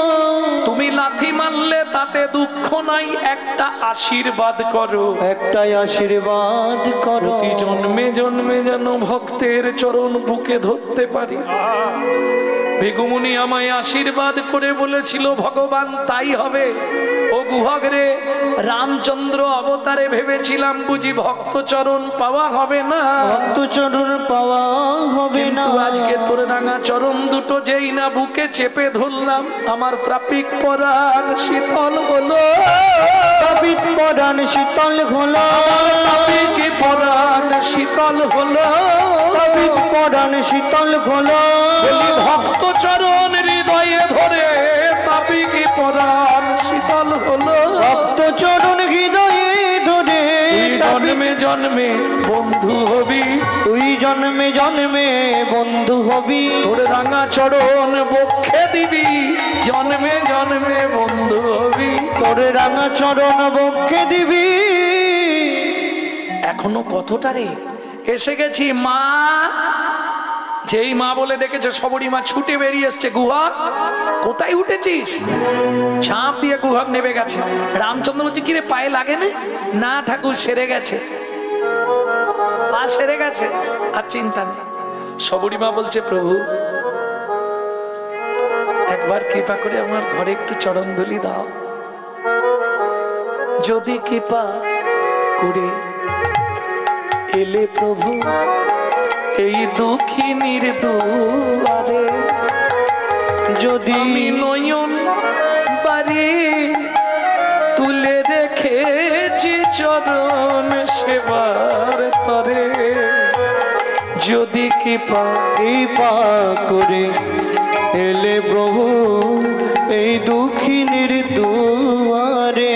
Speaker 1: তুমি লাথি মারলে তাতে দুঃখ নাই, একটা আশীর্বাদ করো,
Speaker 2: একটাই আশীর্বাদ করো,
Speaker 1: প্রতি জন্মে জন্মে যেন ভক্তের চরণ বুকে ধরতে পারি। ভিগুমুনি আমায় আশীর্বাদ করে বলেছিল ভগবান তাই হবে। ও গুহক রে, রামচন্দ্র অবতারে ভেবেছিলাম বুঝি ভক্ত চরণ পাওয়া হবে না,
Speaker 2: ভক্ত চরণ পাওয়া হবে না।
Speaker 1: কিন্তু আজকে তোর রাঙা চরণ দুটো যেই না বুকে চেপে ধরলাম, আমার ত্রাপিক পরাণ শীতল হলো,
Speaker 2: ত্রাপিক পরাণ শীতল হলো,
Speaker 1: ত্রাপিক পরাণ শীতল হলো,
Speaker 2: ত্রাপিক পরাণ শীতল হলো।
Speaker 1: বলি ভক্ত চরণ হৃদয়ে ধরে ত্রাপিক পরাণ শীতল হলো,
Speaker 2: ভক্ত চরণ হৃদয়ে ধরে
Speaker 1: জন্মে জন্মে বন্ধু হবি,
Speaker 2: তুই জন্মে জন্মে বন্ধু হবি,
Speaker 1: তোর রাঙা চরণ বক্ষে দিবি, জন্মে জন্মে বন্ধু হবি।
Speaker 2: তোর রাঙা চরণ বক্ষে দিবি।
Speaker 1: এখনো কতটা রে? এসে গেছি মা। যেই মা বলে ডেকেছে সবরী মা ছুটে বেরিয়ে এসছে। গুহা কোথায় উঠেছিস? ঝাঁপ দিয়ে গুহা নেমে গেছে। রামচন্দ্র বলছে কিরে পায়ে লাগে না? ঠাকুর সেরে গেছে, পা সেরে গেছে, আর চিন্তা নেই। সবরী মা বলছে প্রভু একবার কৃপা করে আমার ঘরে একটু চরণ ধুলি দাও, যদি কৃপা করে এলে প্রভু এই দুঃখিনীর দুয়ারে,
Speaker 2: যদি
Speaker 1: আমি নয়ন বাড়ি তুলে রেখেছি চরণ সেবার তরে, যদি কৃপা
Speaker 2: কৃপা করে এলে প্রভু এই দুঃখিনীর দুয়ারে।